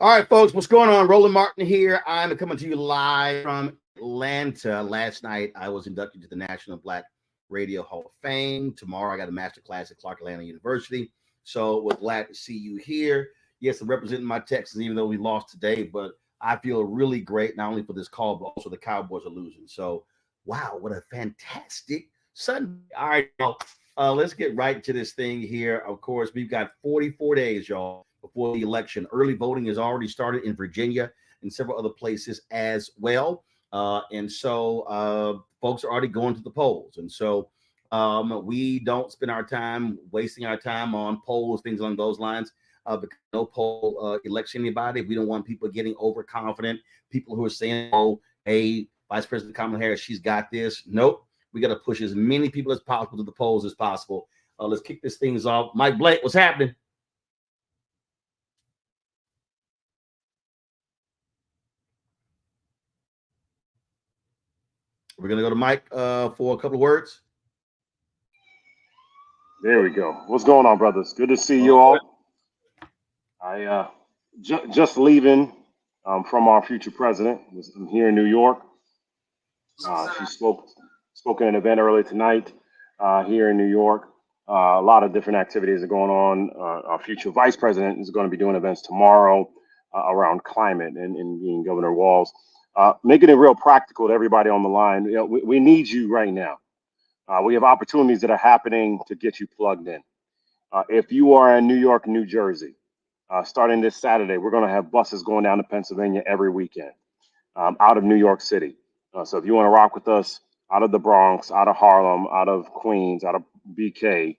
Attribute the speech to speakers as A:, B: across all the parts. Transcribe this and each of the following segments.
A: All right, folks, what's going on? Roland Martin here. I'm coming to you live from Atlanta. Last night, I was inducted to the National Black Radio Hall of Fame. Tomorrow, I got a master class at Clark Atlanta University. So, we're glad to see you here. Yes, I'm representing my Texans, even though we lost today, but I feel really great, not only for this call, but also the Cowboys are losing. So, wow, what a fantastic Sunday. All right, y'all. Let's get right to this thing here. Of course, we've got 44 days, y'all, before the election. Early voting has already started in Virginia and several other places as well. And so folks are already going to the polls. And so we don't spend our time wasting our time on polls, things along those lines. Because no poll elects anybody. We don't want people getting overconfident. People who are saying, "Oh, hey, Vice President Kamala Harris, she's got this." Nope. We got to push as many people as possible to the polls as possible. Let's kick this things off. Mike Blake, what's happening? We're gonna go to Mike for a couple of words.
B: There we go. What's going on, brothers? Good to see you all. I just leaving from our future president. I'm here in New York. She spoke at an event earlier tonight here in New York. A lot of different activities are going on. Our future vice president is going to be doing events tomorrow around climate and being Governor Walls, making it real practical to everybody on the line. We need you right now. We have opportunities that are happening to get you plugged in. If you are in New York, New Jersey, starting this Saturday, we're going to have buses going down to Pennsylvania every weekend out of New York City. So if you want to rock with us out of the Bronx, out of Harlem, out of Queens, out of BK,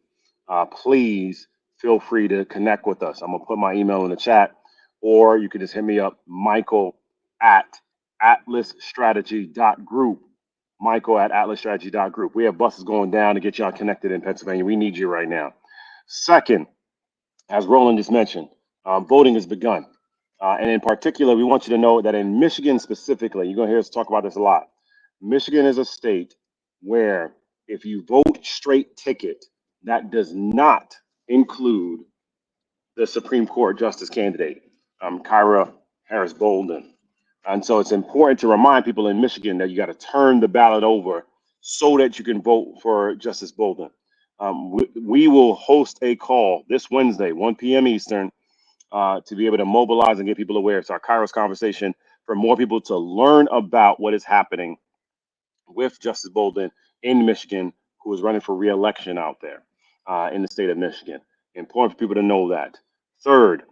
B: please feel free to connect with us. I'm going to put my email in the chat, or you can just hit me up, Michael at atlasstrategy.group. Michael at atlasstrategy.group. We have buses going down to get y'all connected in Pennsylvania. We need you right now. Second, as Roland just mentioned, voting has begun. And in particular, we want you to know that in Michigan specifically, you're going to hear us talk about this a lot. Michigan is a state where if you vote straight ticket, that does not include the Supreme Court justice candidate, Kyra Harris Bolden. And so it's important to remind people in Michigan that you got to turn the ballot over so that you can vote for Justice Bolden. We will host a call this Wednesday, 1 p.m. Eastern, to be able to mobilize and get people aware. It's our Kairos conversation for more people to learn about what is happening with Justice Bolden in Michigan, who is running for reelection out there in the state of Michigan. Important for people to know that. Third,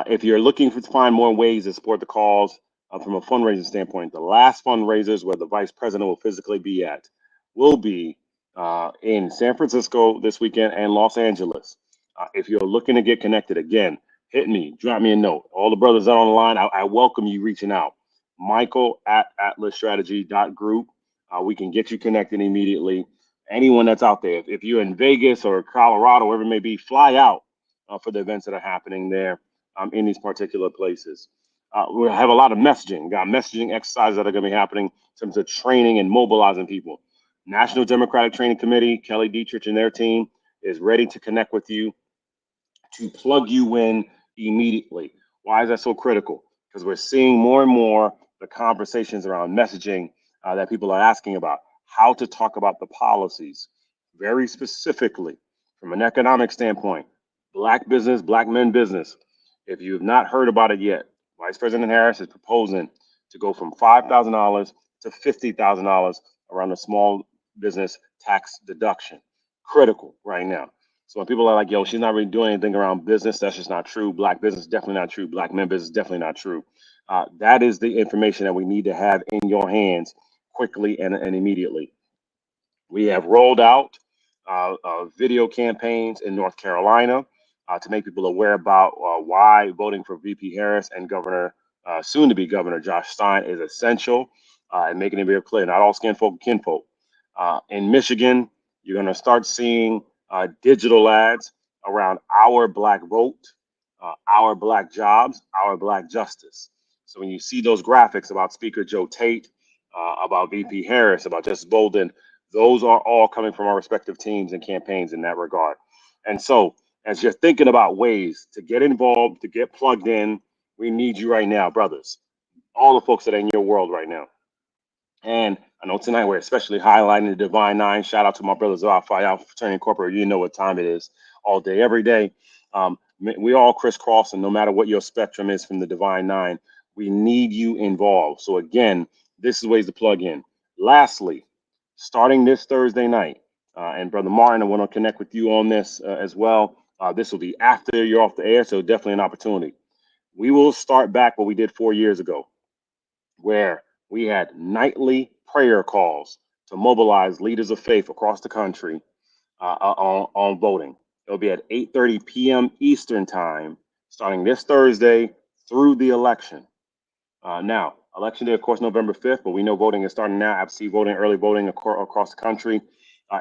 B: if you're looking to find more ways to support the cause from a fundraising standpoint, the last fundraisers where the vice president will physically be at will be in San Francisco this weekend and Los Angeles. If you're looking to get connected again, hit me, drop me a note. All the brothers that are on the line, I welcome you reaching out. Michael at atlasstrategy.group. We can get you connected immediately. Anyone that's out there, if you're in Vegas or Colorado, wherever it may be, fly out for the events that are happening there in these particular places. We'll have a lot of messaging. We got messaging exercises that are going to be happening in terms of training and mobilizing people. National Democratic Training Committee, Kelly Dietrich and their team is ready to connect with you to plug you in immediately. Why is that so critical? Because we're seeing more and more the conversations around messaging that people are asking about, how to talk about the policies very specifically from an economic standpoint, black business, black men business. If you have not heard about it yet, Vice President Harris is proposing to go from $5,000 to $50,000 around the small business tax deduction. Critical right now. So when people are like, yo, she's not really doing anything around business, that's just not true. Black business, definitely not true. Black men business, definitely not true. That is the information that we need to have in your hands quickly and immediately. We have rolled out video campaigns in North Carolina to make people aware about why voting for VP Harris and Governor, soon to be Governor Josh Stein, is essential and making it very clear not all skin folk are kinfolk. In Michigan, you're going to start seeing digital ads around our black vote, our black jobs, our black justice. So when you see those graphics about Speaker Joe Tate, about VP Harris, about Justice Bolden, those are all coming from our respective teams and campaigns in that regard. And so, as you're thinking about ways to get involved, to get plugged in, We need you right now, brothers. All the folks that are in your world right now. And I know tonight we're especially highlighting the Divine Nine. Shout out to my brothers of Phi Alpha Fraternity Incorporated. You know what time it is, all day, every day. We all crisscross, and no matter what your spectrum is from the Divine Nine, we need you involved. So again, this is ways to plug in. Lastly, starting this Thursday night, and Brother Martin, I want to connect with you on this as well. This will be after you're off the air, so definitely an opportunity. We will start back what we did 4 years ago, where we had nightly prayer calls to mobilize leaders of faith across the country on voting. It'll be at 8:30 p.m. Eastern time, starting this Thursday through the election. Now, election day, of course, November 5th, but we know voting is starting now. Absentee voting, early voting across the country.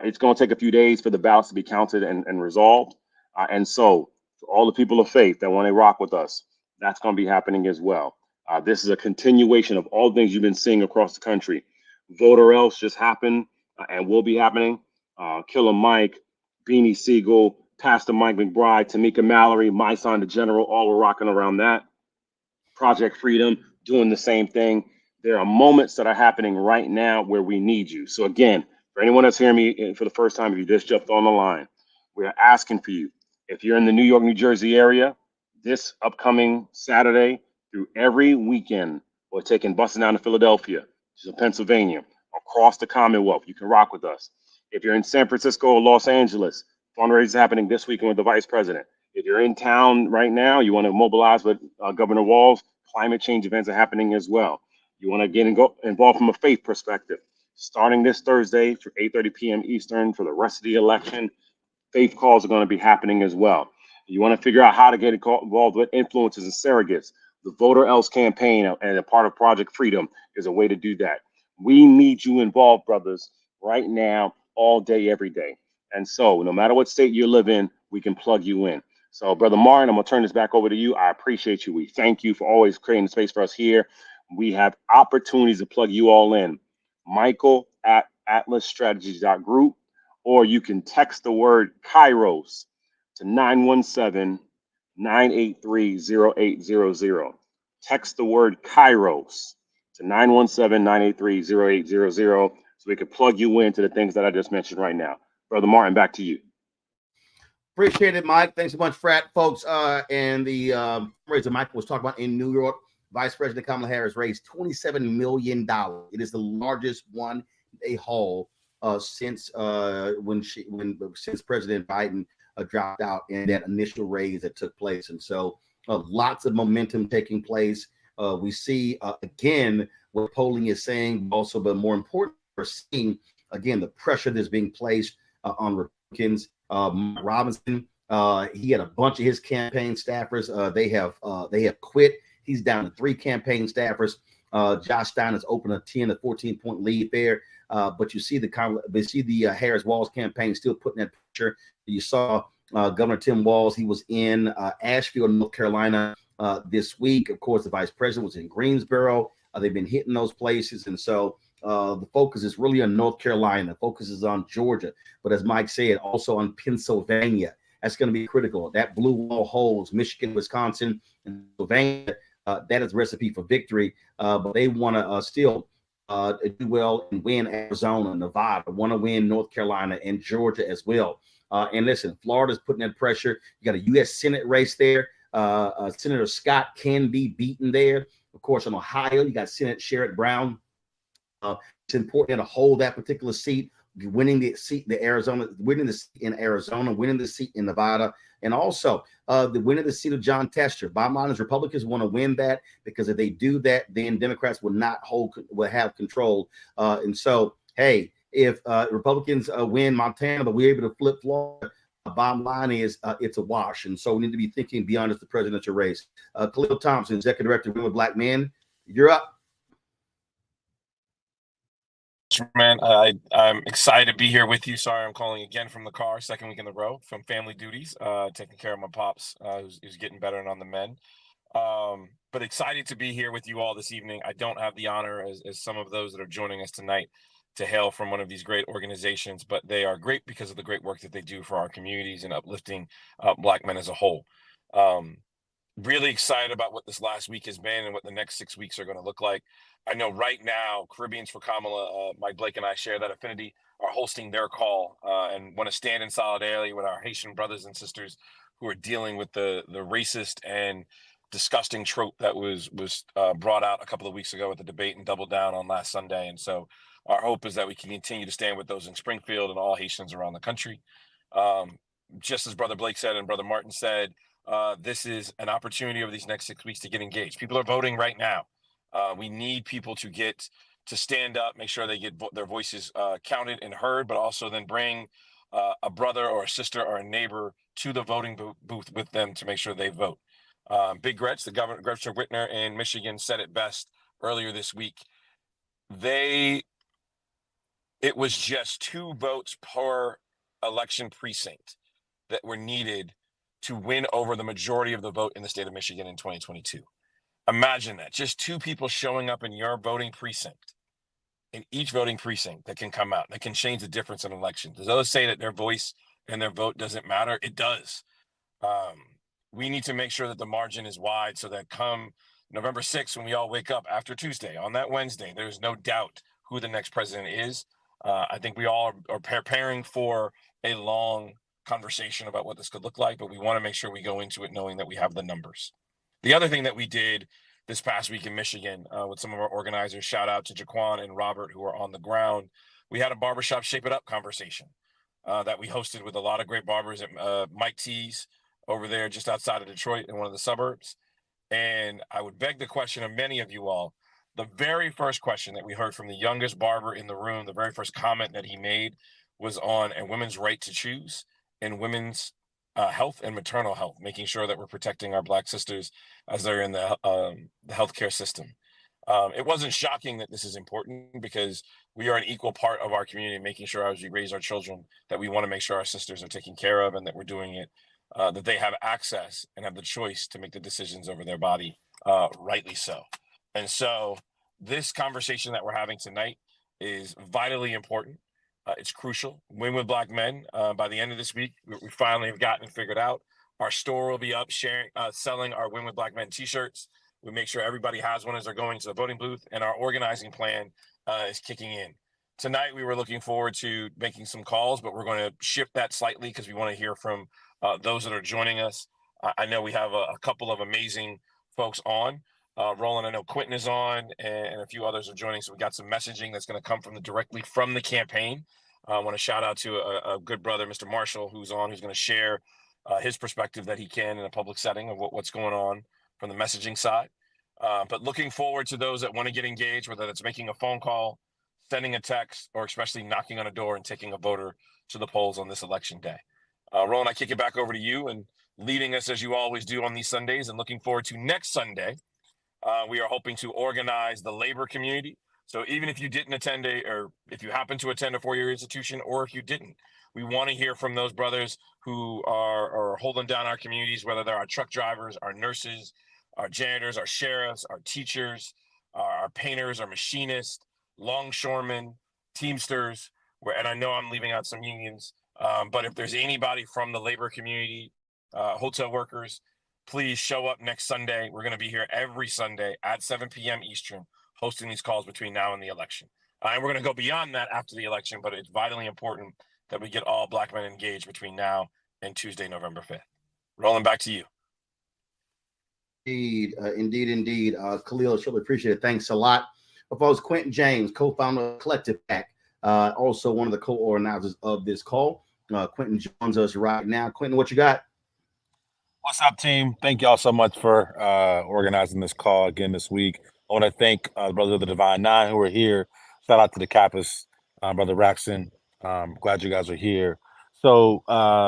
B: It's going to take a few days for the ballots to be counted and resolved. And so, for all the people of faith that want to rock with us, that's going to be happening as well. This is a continuation of all the things you've been seeing across the country. Vote or Else just happened and will be happening. Killer Mike, Beanie Siegel, Pastor Mike McBride, Tamika Mallory, My Son the General, all were rocking around that. Project Freedom doing the same thing. There are moments that are happening right now where we need you. So again, for anyone that's hearing me for the first time, if you just jumped on the line, we are asking for you. If you're in the New York, New Jersey area, this upcoming Saturday through every weekend, we're taking buses down to Philadelphia, to Pennsylvania, across the Commonwealth. You can rock with us. If you're in San Francisco or Los Angeles, fundraisers is happening this weekend with the Vice President. If you're in town right now, you want to mobilize with Governor Walz, climate change events are happening as well. You want to get involved from a faith perspective. Starting this Thursday for 8:30 p.m. Eastern for the rest of the election, faith calls are going to be happening as well. You want to figure out how to get involved with influencers and surrogates. The Vote or Else campaign and a part of Project Freedom is a way to do that. We need you involved, brothers, right now, all day, every day. And so, no matter what state you live in, we can plug you in. So, Brother Martin, I'm going to turn this back over to you. I appreciate you. We thank you for always creating space for us here. We have opportunities to plug you all in. Michael at atlasstrategies.group, or you can text the word Kairos to 917-983-0800. Text the word Kairos to 917-983-0800 so we can plug you into the things that I just mentioned right now. Brother Martin, back to you.
A: Appreciate it, Mike. Thanks so much, frat folks. And the raise that Mike was talking about in New York, Vice President Kamala Harris raised $27 million. It is the largest one they haul since President Biden dropped out in that initial raise that took place. And so lots of momentum taking place. We see again what polling is saying, also, but more important, we're seeing again the pressure that's being placed on Republicans. Robinson, he had a bunch of his campaign staffers. They have quit. He's down to 3 campaign staffers. Josh Stein has opened a 10 to 14-point lead there. But you see the Harris Walz campaign still putting that pressure. You saw Governor Tim Walz. He was in Asheville, North Carolina this week. Of course, the vice president was in Greensboro. They've been hitting those places. And so the focus is really on North Carolina. The focus is on Georgia. But as Mike said, also on Pennsylvania. That's going to be critical. That blue wall holds Michigan, Wisconsin, and Pennsylvania. That is a recipe for victory. But they want to still do well and win Arizona, Nevada, want to win North Carolina and Georgia as well. And listen, Florida's putting that pressure. You got a U.S. Senate race there. Senator Scott can be beaten there. Of course, in Ohio, you got Senator Sherrod Brown. It's important to hold that particular seat, winning the seat in Arizona, winning the seat in Arizona, winning the seat in Nevada, and also the winning the seat of John Tester. Bottom line is Republicans want to win that, because if they do that, then Democrats will have control. And so, hey, if Republicans win Montana, but we're able to flip Florida, bottom line is it's a wash. And so we need to be thinking beyond just the presidential race. Khalil Thompson, Executive Director of Women with Black Men, you're up.
C: Man, I'm excited to be here with you. Sorry, I'm calling again from the car, second week in a row, from family duties, taking care of my pops, who's getting better and on the mend. But excited to be here with you all this evening. I don't have the honor, as some of those that are joining us tonight, to hail from one of these great organizations, but they are great because of the great work that they do for our communities and uplifting Black men as a whole. really excited about what this last week has been and what the next 6 weeks are going to look like. I know right now, Caribbeans for Kamala, Mike Blake and I share that affinity, are hosting their call and want to stand in solidarity with our Haitian brothers and sisters who are dealing with the racist and disgusting trope that was brought out a couple of weeks ago at the debate and doubled down on last Sunday. And so our hope is that we can continue to stand with those in Springfield and all Haitians around the country. Just as Brother Blake said and Brother Martin said, this is an opportunity over these next 6 weeks to get engaged. People are voting right now. We need people to stand up, make sure they get their voices counted and heard, but also then bring a brother or a sister or a neighbor to the voting booth with them to make sure they vote. Big Gretsch, the Governor Whitner in Michigan, said it best earlier this week. It was just 2 votes per election precinct that were needed to win over the majority of the vote in the state of Michigan in 2022. Imagine that, just 2 people showing up in your voting precinct, in each voting precinct, that can come out, that can change the difference in elections. Does those say that their voice and their vote doesn't matter? It does. We need to make sure that the margin is wide so that come November 6th, when we all wake up after Tuesday, on that Wednesday, there's no doubt who the next president is. I think we all are preparing for a long conversation about what this could look like, but we want to make sure we go into it knowing that we have the numbers. The other thing that we did this past week in Michigan with some of our organizers, shout out to Jaquan and Robert who are on the ground, we had a barbershop Shape It Up conversation that we hosted with a lot of great barbers at Mike T's over there just outside of Detroit in one of the suburbs. And I would beg the question of many of you all, the very first question that we heard from the youngest barber in the room, the very first comment that he made was on a women's right to choose and women's health and maternal health, making sure that we're protecting our Black sisters as they're in the healthcare system. It wasn't shocking that this is important because we are an equal part of our community, making sure as we raise our children that we want to make sure our sisters are taken care of and that we're doing it, that they have access and have the choice to make the decisions over their body, rightly so. And so this conversation that we're having tonight is vitally important. It's crucial. Win with Black men. By the end of this week, we finally have gotten it figured out. Our store will be up selling our Win with Black Men t-shirts. We make sure everybody has one as they're going to the voting booth, and our organizing plan is kicking in. Tonight, we were looking forward to making some calls, but we're going to shift that slightly because we want to hear from those that are joining us. I know we have a couple of amazing folks on. Roland, I know Quentin is on, and a few others are joining. So we got some messaging that's going to come directly from the campaign. I want to shout out to a good brother, Mr. Marshall, who's on, who's going to share his perspective that he can in a public setting of what's going on from the messaging side. But looking forward to those that want to get engaged, whether that's making a phone call, sending a text, or especially knocking on a door and taking a voter to the polls on this election day. Roland, I kick it back over to you and leading us as you always do on these Sundays, and looking forward to next Sunday. We are hoping to organize the labor community. So even if you didn't attend or if you happen to attend a four-year institution, or if you didn't, we want to hear from those brothers who are holding down our communities, whether they're our truck drivers, our nurses, our janitors, our sheriffs, our teachers, our painters, our machinists, longshoremen, teamsters, and I know I'm leaving out some unions, but if there's anybody from the labor community, hotel workers, please show up next Sunday. We're going to be here every Sunday at 7 p.m. Eastern, hosting these calls between now and the election. And we're going to go beyond that after the election, but it's vitally important that we get all Black men engaged between now and Tuesday, November 5th. Roland, back to you.
A: Indeed. Khalil, surely appreciate it. Thanks a lot. Folks, Quentin James, co-founder of Collective Pack, also one of the co-organizers of this call. Quentin joins us right now. Quentin, what you got?
D: What's up, team? Thank y'all so much for organizing this call again this week. I want to thank the Brothers of the Divine Nine who are here. Shout out to the Kappas, Brother Raxon. Glad you guys are here. So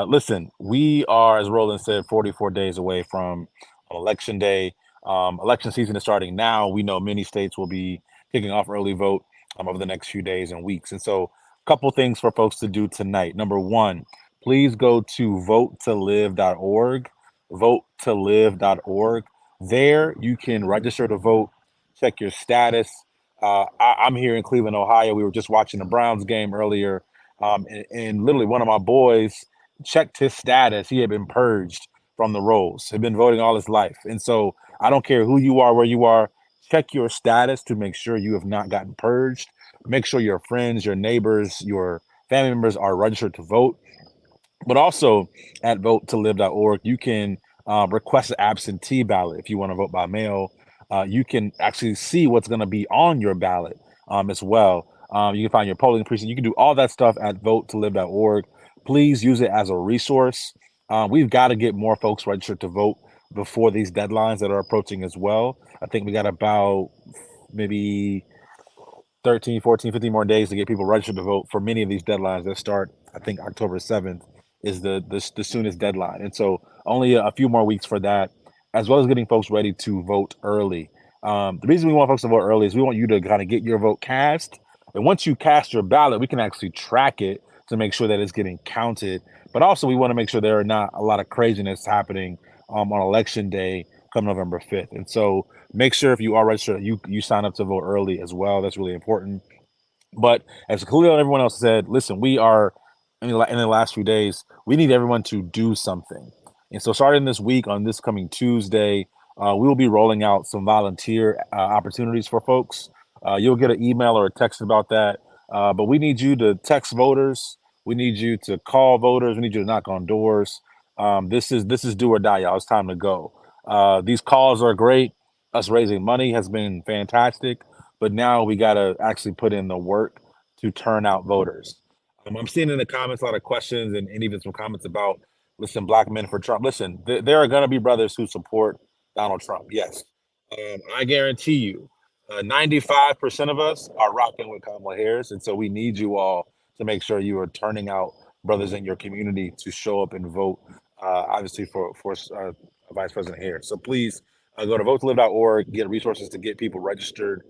D: listen, we are, as Roland said, 44 days away from Election Day. Election season is starting now. We know many states will be kicking off early vote over the next few days and weeks. And so a couple things for folks to do tonight. Number one, please go to votetolive.org. votetolive.org. There you can register to vote, check your status. I'm here in Cleveland, Ohio. We were just watching the Browns game earlier, and literally one of my boys checked his status. He had been purged from the rolls, have been voting all his life. And so I don't care who you are, where you are, check your status to make sure you have not gotten purged. Make sure your friends, your neighbors, your family members are registered to vote. But also at votetolive.org, you can request an absentee ballot if you want to vote by mail. You can actually see what's going to be on your ballot as well. You can find your polling precinct. You can do all that stuff at votetolive.org. Please use it as a resource. We've got to get more folks registered to vote before these deadlines that are approaching as well. I think we got about maybe 13, 14, 15 more days to get people registered to vote for many of these deadlines that start, I think, October 7th is the soonest deadline. And so only a few more weeks for that, as well as getting folks ready to vote early. The reason we want folks to vote early is we want you to kind of get your vote cast. And once you cast your ballot, we can actually track it to make sure that it's getting counted. But also we want to make sure there are not a lot of craziness happening on election day come November 5th. And so make sure if you are registered, you sign up to vote early as well. That's really important. But as Khalil and everyone else said, listen, we are in the last few days, we need everyone to do something. And so starting this week on this coming Tuesday, we will be rolling out some volunteer opportunities for folks. You'll get an email or a text about that. But we need you to text voters. We need you to call voters. We need you to knock on doors. This is do or die, y'all. It's time to go. These calls are great. Us raising money has been fantastic, but now we got to actually put in the work to turn out voters. I'm seeing in the comments a lot of questions and even some comments about, listen, black men for Trump. Listen, there are going to be brothers who support Donald Trump. Yes. I guarantee you, 95% of us are rocking with Kamala Harris. And so we need you all to make sure you are turning out brothers in your community to show up and vote, obviously, for Vice President Harris. So please go to votetolive.org, get resources to get people registered,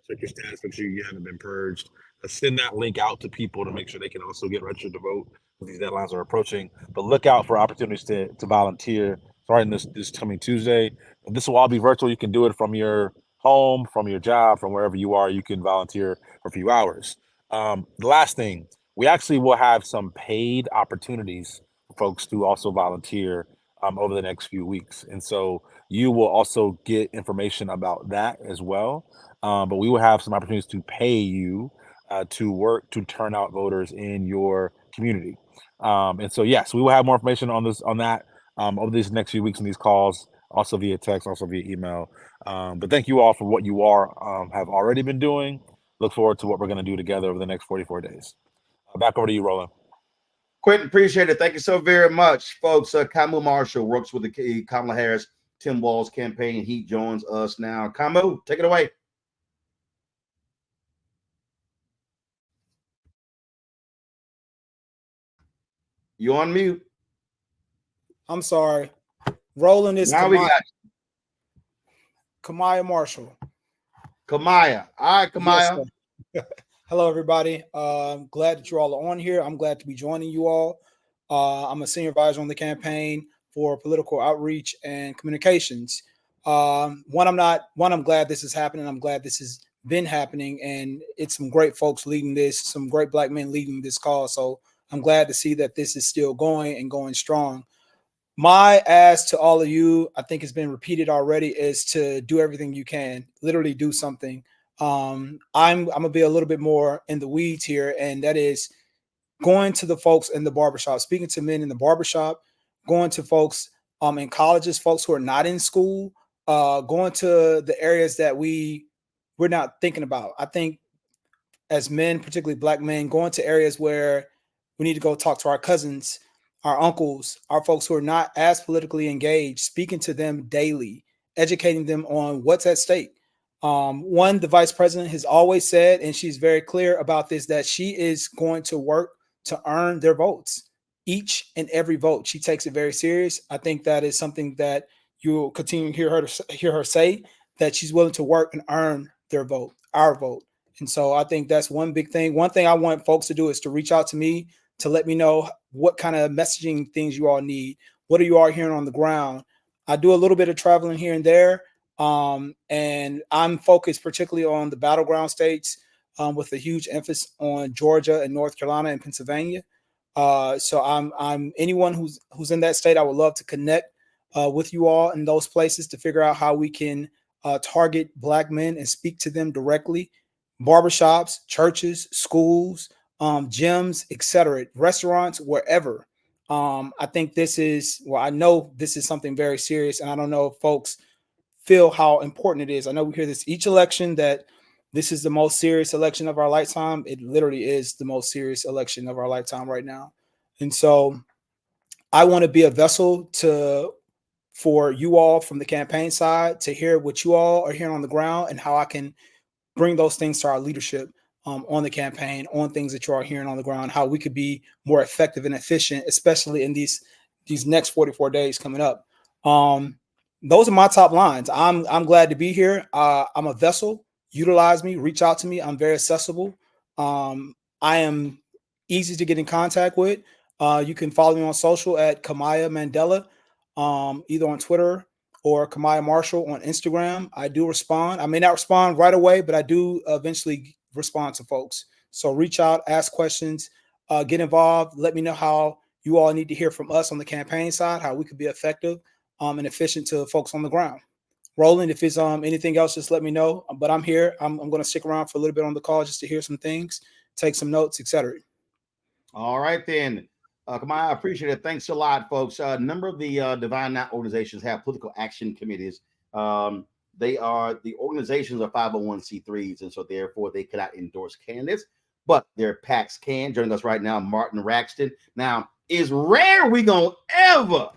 D: check your status, make sure you haven't been purged. Send that link out to people to make sure they can also get registered to vote because these deadlines are approaching. But look out for opportunities to volunteer starting this coming Tuesday. This will all be virtual. You can do it from your home, from your job, from wherever you are. You can volunteer for a few hours. The last thing, we actually will have some paid opportunities for folks to also volunteer over the next few weeks. And so you will also get information about that as well. But we will have some opportunities to pay you to work to turn out voters in your community. And so, yes, we will have more information on that over these next few weeks in these calls, also via text, also via email. But thank you all for what you have already been doing. Look forward to what we're going to do together over the next 44 days. Back over to you, Roland.
A: Quentin, appreciate it. Thank you so very much, folks. Kamu Marshall works with the Kamala Harris, Tim Walz campaign. He joins us now. Kamu, take it away. You on mute.
E: I'm sorry. Roland is
A: now we got
E: Kamaya Marshall.
A: Kamaya. All right, Kamaya.
E: Yes, hello, everybody. Glad that you all are on here. I'm glad to be joining you all. I'm a senior advisor on the campaign for political outreach and communications. I'm glad this is happening. I'm glad this has been happening, and it's some great folks leading this, some great black men leading this cause. So I'm glad to see that this is still going and going strong. My ask to all of you, I think it's been repeated already, is to do everything you can, literally do something. I'm gonna be a little bit more in the weeds here, and that is going to the folks in the barbershop, speaking to men in the barbershop, going to folks in colleges, folks who are not in school, going to the areas that we're not thinking about. I think as men, particularly black men, going to areas where we need to go talk to our cousins, our uncles, our folks who are not as politically engaged, speaking to them daily, educating them on what's at stake. The vice president has always said, and she's very clear about this, that she is going to work to earn their votes. Each and every vote, she takes it very serious. I think that is something that you'll continue to hear her say, that she's willing to work and earn their vote, our vote. And so I think that's one big thing. One thing I want folks to do is to reach out to me to let me know what kind of messaging things you all need. What are you all hearing on the ground? I do a little bit of traveling here and there. And I'm focused particularly on the battleground states with a huge emphasis on Georgia and North Carolina and Pennsylvania. So I'm anyone who's in that state, I would love to connect with you all in those places to figure out how we can target Black men and speak to them directly. Barbershops, churches, schools, gyms, etc., restaurants, wherever. I think this is, well, I know this is something very serious, and I don't know if folks feel how important it is. I know we hear this each election that this is the most serious election of our lifetime. It literally is the most serious election of our lifetime right now. And so I want to be a vessel for you all from the campaign side to hear what you all are hearing on the ground and how I can bring those things to our leadership on the campaign, on things that you are hearing on the ground, how we could be more effective and efficient, especially in these next 44 days coming up. Those are my top lines. I'm glad to be here. I'm a vessel. Utilize me, reach out to me. I'm very accessible. I am easy to get in contact with. You can follow me on social at Kamaya Mandela, either on Twitter or Kamaya Marshall on Instagram. I do respond. I may not respond right away, but I do eventually respond to folks. So reach out, ask questions, get involved. Let me know how you all need to hear from us on the campaign side, how we could be effective and efficient to folks on the ground. Roland, if it's anything else, just let me know. But I'm here. I'm going to stick around for a little bit on the call just to hear some things, take some notes, etc.
A: All right, then. Kamai, I appreciate it. Thanks a lot, folks. A number of the Divine Nine organizations have political action committees. The organizations are 501c3s, and so therefore they cannot endorse candidates, but their PACs can. Joining us right now, Martin Raxton. Now, it's rare we gonna ever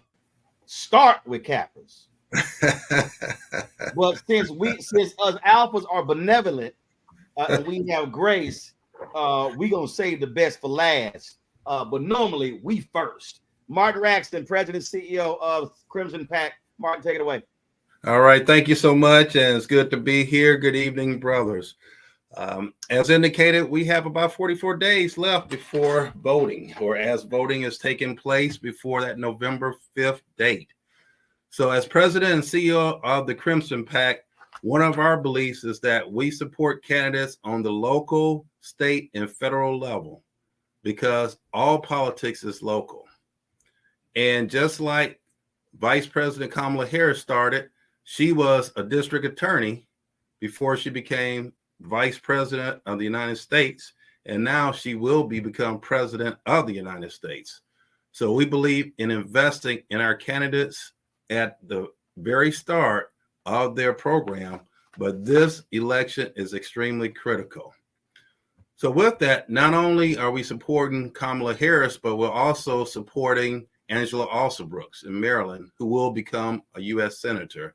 A: start with Kappas. But since us alphas are benevolent and we have grace, we gonna save the best for last. But normally we first. Martin Raxton, President CEO of Crimson PAC. Martin, take it away.
F: All right, thank you so much, and it's good to be here. Good evening, brothers. As indicated, we have about 44 days left before voting, or as voting is taking place before that November 5th date. So as president and CEO of the Crimson PAC, one of our beliefs is that we support candidates on the local, state, and federal level because all politics is local. And just like Vice President Kamala Harris started, she was a district attorney before she became Vice President of the United States, and now she will become President of the United States. So we believe in investing in our candidates at the very start of their program, but this election is extremely critical. So with that, not only are we supporting Kamala Harris, but we're also supporting Angela Alsobrooks in Maryland, who will become a U.S. Senator,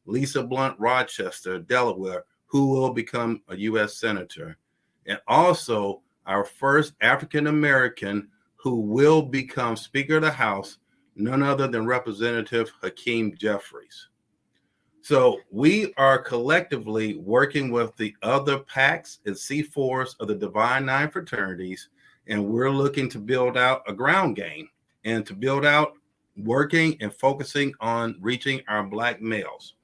F: Lisa Blunt Rochester, Delaware, who will become a U.S. Senator, and also our first African-American who will become Speaker of the House, none other than Representative Hakeem Jeffries. So we are collectively working with the other PACs and C4s of the Divine Nine fraternities, and we're looking to build out a ground game and to build out working and focusing on reaching our Black males,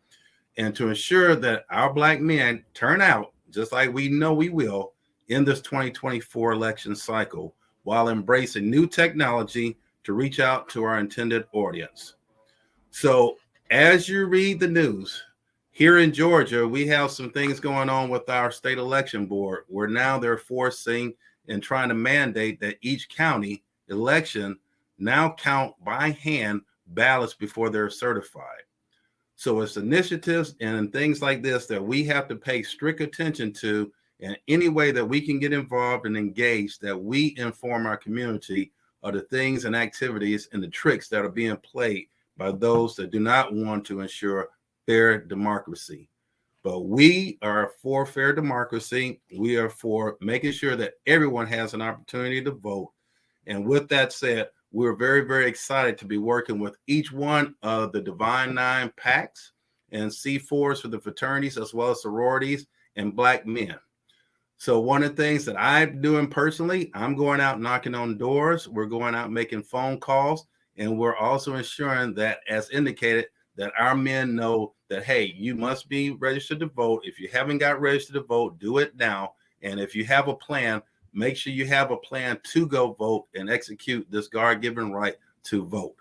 F: and to ensure that our Black men turn out, just like we know we will, in this 2024 election cycle, while embracing new technology to reach out to our intended audience. So as you read the news, here in Georgia, we have some things going on with our state election board, where now they're forcing and trying to mandate that each county election now count by hand ballots before they're certified. So it's initiatives and things like this that we have to pay strict attention to, and any way that we can get involved and engaged, that we inform our community of the things and activities and the tricks that are being played by those that do not want to ensure fair democracy. But we are for fair democracy. We are for making sure that everyone has an opportunity to vote. And with that said, we're very, very excited to be working with each one of the Divine Nine PACs and C4s for the fraternities, as well as sororities and Black men. So one of the things that I'm doing personally, I'm going out knocking on doors. We're going out making phone calls, and we're also ensuring that, as indicated, that our men know that, hey, you must be registered to vote. If you haven't got registered to vote, do it now. And if you have a plan, make sure you have a plan to go vote and execute this God-given right to vote.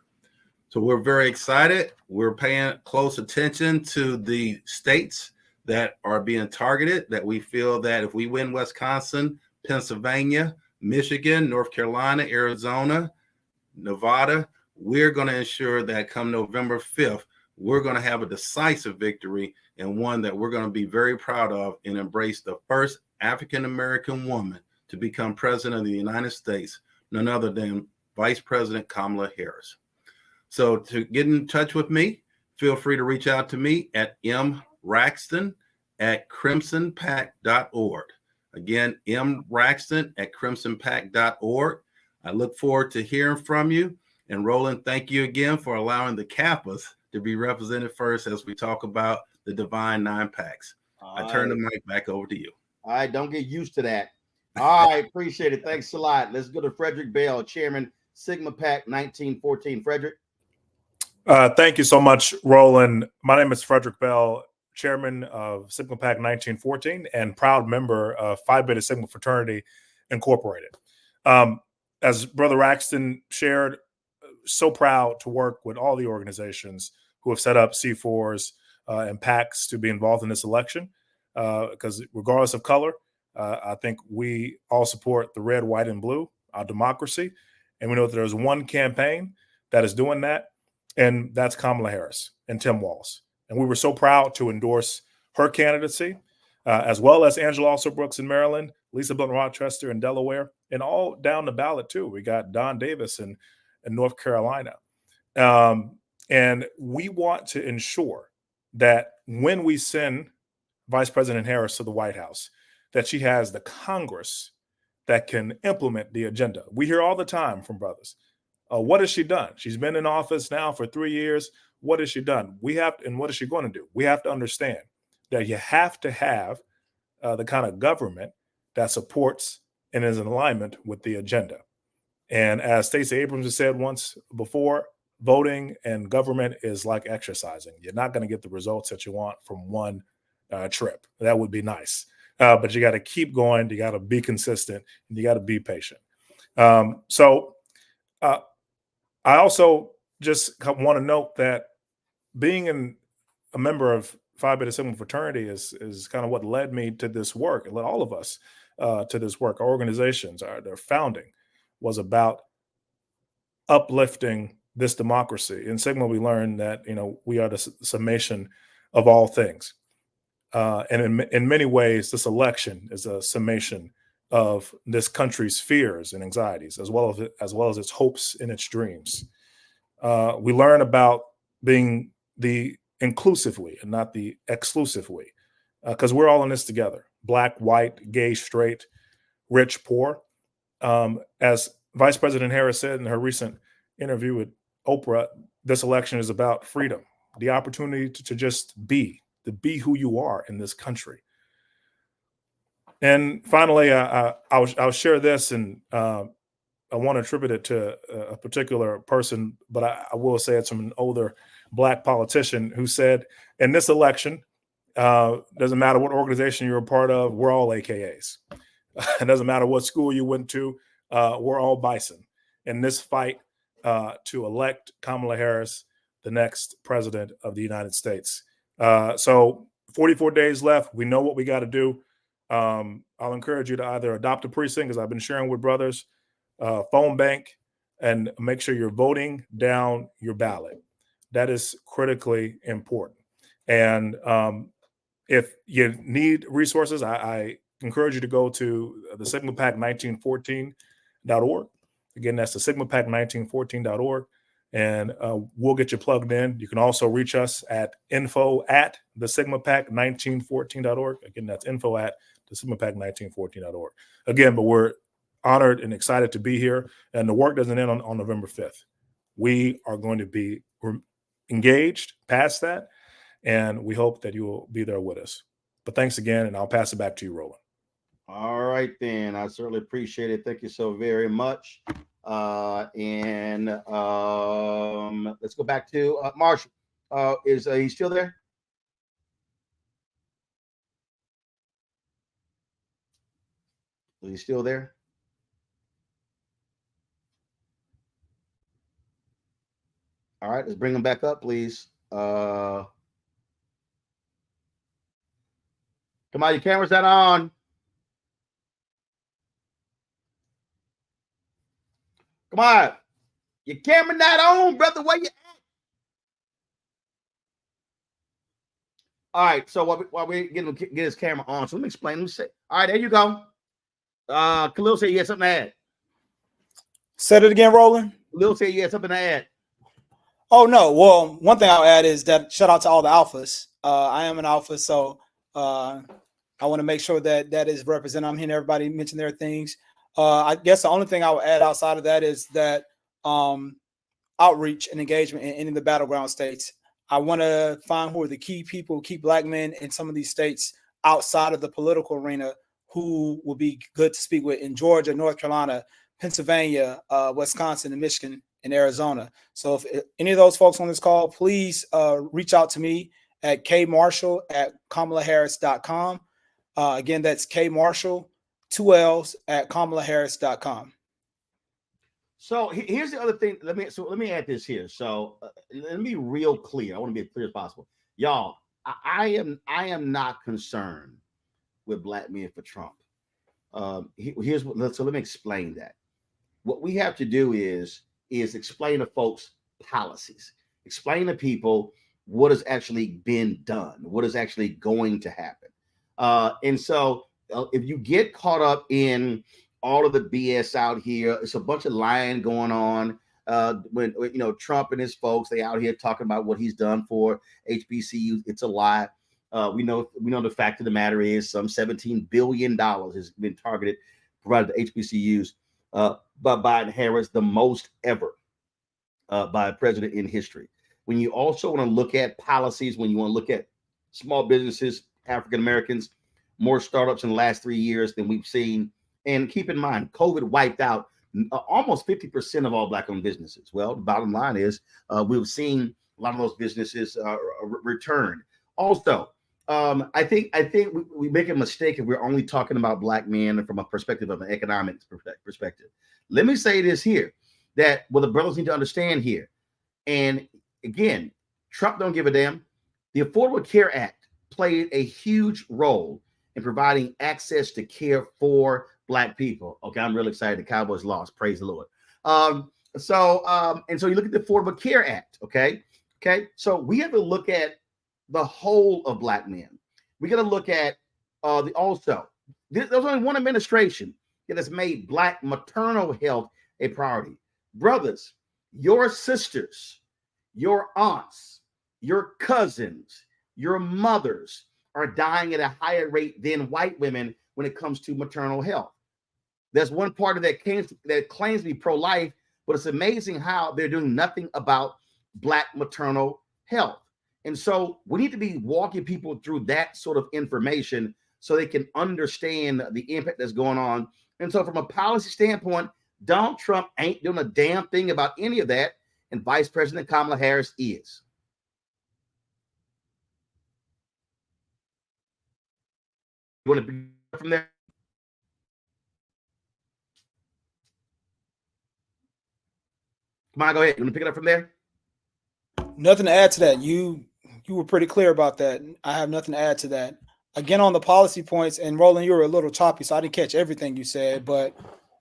F: So we're very excited. We're paying close attention to the states that are being targeted, that we feel that if we win Wisconsin, Pennsylvania, Michigan, North Carolina, Arizona, Nevada, we're going to ensure that come November 5th, we're going to have a decisive victory and one that we're going to be very proud of and embrace the first African-American woman to become president of the United States, none other than Vice President Kamala Harris. So to get in touch with me, feel free to reach out to me at mraxton@crimsonpack.org. Again, mraxton@crimsonpack.org. I look forward to hearing from you. And Roland, thank you again for allowing the Kappas to be represented first as we talk about the Divine Nine Packs. I turn the mic back over to you.
A: All right, don't get used to that. All right, appreciate it. Thanks a lot. Let's go to Frederick Bell, Chairman, Sigma Pack 1914. Frederick.
G: Thank you so much, Roland. My name is Frederick Bell, Chairman of Sigma Pack 1914 and proud member of Phi Beta Sigma Fraternity Incorporated. As Brother Raxton shared, so proud to work with all the organizations who have set up C4s and packs to be involved in this election, because regardless of color, I think we all support the red, white, and blue, our democracy. And we know that there's one campaign that is doing that, and that's Kamala Harris and Tim Walz. And we were so proud to endorse her candidacy, as well as Angela Alsobrooks in Maryland, Lisa Blunt Rochester in Delaware, and all down the ballot too. We got Don Davis in North Carolina. And we want to ensure that when we send Vice President Harris to the White House, that she has the Congress that can implement the agenda. We hear all the time from brothers. What has she done? She's been in office now for 3 years. What has she done? And what is she going to do? We have to understand that you have to have the kind of government that supports and is in alignment with the agenda. And as Stacey Abrams has said once before, voting and government is like exercising. You're not going to get the results that you want from one trip. That would be nice. But you got to keep going. You got to be consistent, and you got to be patient. So I also just want to note that being a member of Phi Beta Sigma fraternity is kind of what led me to this work. It led all of us to this work. Our organizations, their founding was about uplifting this democracy. In Sigma, we learned that we are the summation of all things, and in many ways, this election is a summation of this country's fears and anxieties, as well as its hopes and its dreams. We learn about being the inclusive we and not the exclusive we, because we're all in this together: black, white, gay, straight, rich, poor. As Vice President Harris said in her recent interview with Oprah, this election is about freedom, the opportunity to just be who you are in this country. And finally, I'll share this, and I want to attribute it to a particular person, but I will say it's from an older Black politician who said, in this election, doesn't matter what organization you're a part of, we're all AKAs. It doesn't matter what school you went to, we're all bison in this fight to elect Kamala Harris, the next president of the United States. So 44 days left. We know what we got to do. I'll encourage you to either adopt a precinct, as I've been sharing with brothers, phone bank, and make sure you're voting down your ballot. That is critically important. And if you need resources, I encourage you to go to the SigmaPack1914.org. Again, that's the SigmaPack1914.org. And we'll get you plugged in. You can also reach us at info@thesigmapack1914.org. Again, that's info@thesigmapack1914.org. Again, but we're honored and excited to be here. And the work doesn't end on November 5th. We are going to be engaged past that, and we hope that you will be there with us. But thanks again, and I'll pass it back to you, Roland.
A: All right, then. I certainly appreciate it. Thank you so very much. And let's go back to Marshall. Is he still there? Is he still there? All right, let's bring them back up, please. Come on, your camera's not on. Come on. Your camera not on, brother. Where you at? All right, so while we get his camera on, so let me explain. Let me say. All right, there you go. Khalil said you had something to add.
E: Said it again, Roland.
A: Khalil said you had something to add.
E: Oh no. Well, one thing I'll add is that shout out to all the alphas. I am an alpha, so I want to make sure that is represented. I'm hearing everybody mention their things. I guess the only thing I would add outside of that is that outreach and engagement in any of the battleground states. I want to find who are the key people, key Black men in some of these states outside of the political arena who will be good to speak with in Georgia, North Carolina, Pennsylvania, Wisconsin, and Michigan, and Arizona. So if any of those folks on this call, please reach out to me at kmarshall@kamalaharris.com. Again, that's kmarshall, 2 L's, @kamalaharris.com.
A: So here's the other thing. Let me add this here. So let me be real clear. I want to be as clear as possible, y'all. I am not concerned with Black men for Trump. Here's what. So let me explain that. What we have to do is explain to folks policies, explain to people what has actually been done, what is actually going to happen. And so if you get caught up in all of the BS out here, it's a bunch of lying going on. When Trump and his folks, they out here talking about what he's done for HBCUs, it's a lie. We know the fact of the matter is some $17 billion has been targeted, provided to HBCUs by Biden Harris, the most ever by a president in history. When you also want to look at policies, when you want to look at small businesses, African Americans, more startups in the last 3 years than we've seen. And keep in mind, COVID wiped out almost 50% of all Black-owned businesses. Well, the bottom line is we've seen a lot of those businesses return. Also, I think we make a mistake if we're only talking about Black men from a perspective of an economic perspective. Let me say this here, that what the brothers need to understand here, and again, Trump don't give a damn. The Affordable Care Act played a huge role in providing access to care for Black people. Okay, I'm really excited. The Cowboys lost. Praise the Lord. So you look at the Affordable Care Act. Okay. So we have to look at the whole of Black men. We got to look at there's only one administration that has made Black maternal health a priority. Brothers, your sisters, your aunts, your cousins, your mothers are dying at a higher rate than white women when it comes to maternal health. There's one part of that claims to be pro-life, but it's amazing how they're doing nothing about Black maternal health. And so we need to be walking people through that sort of information so they can understand the impact that's going on. And so from a policy standpoint, Donald Trump ain't doing a damn thing about any of that, and Vice President Kamala Harris is. You want to be from there? Come on, go ahead. You want to pick it up from there?
E: Nothing to add to that. You were pretty clear about that. I have nothing to add to that. Again, on the policy points, and Roland, you were a little choppy, so I didn't catch everything you said. But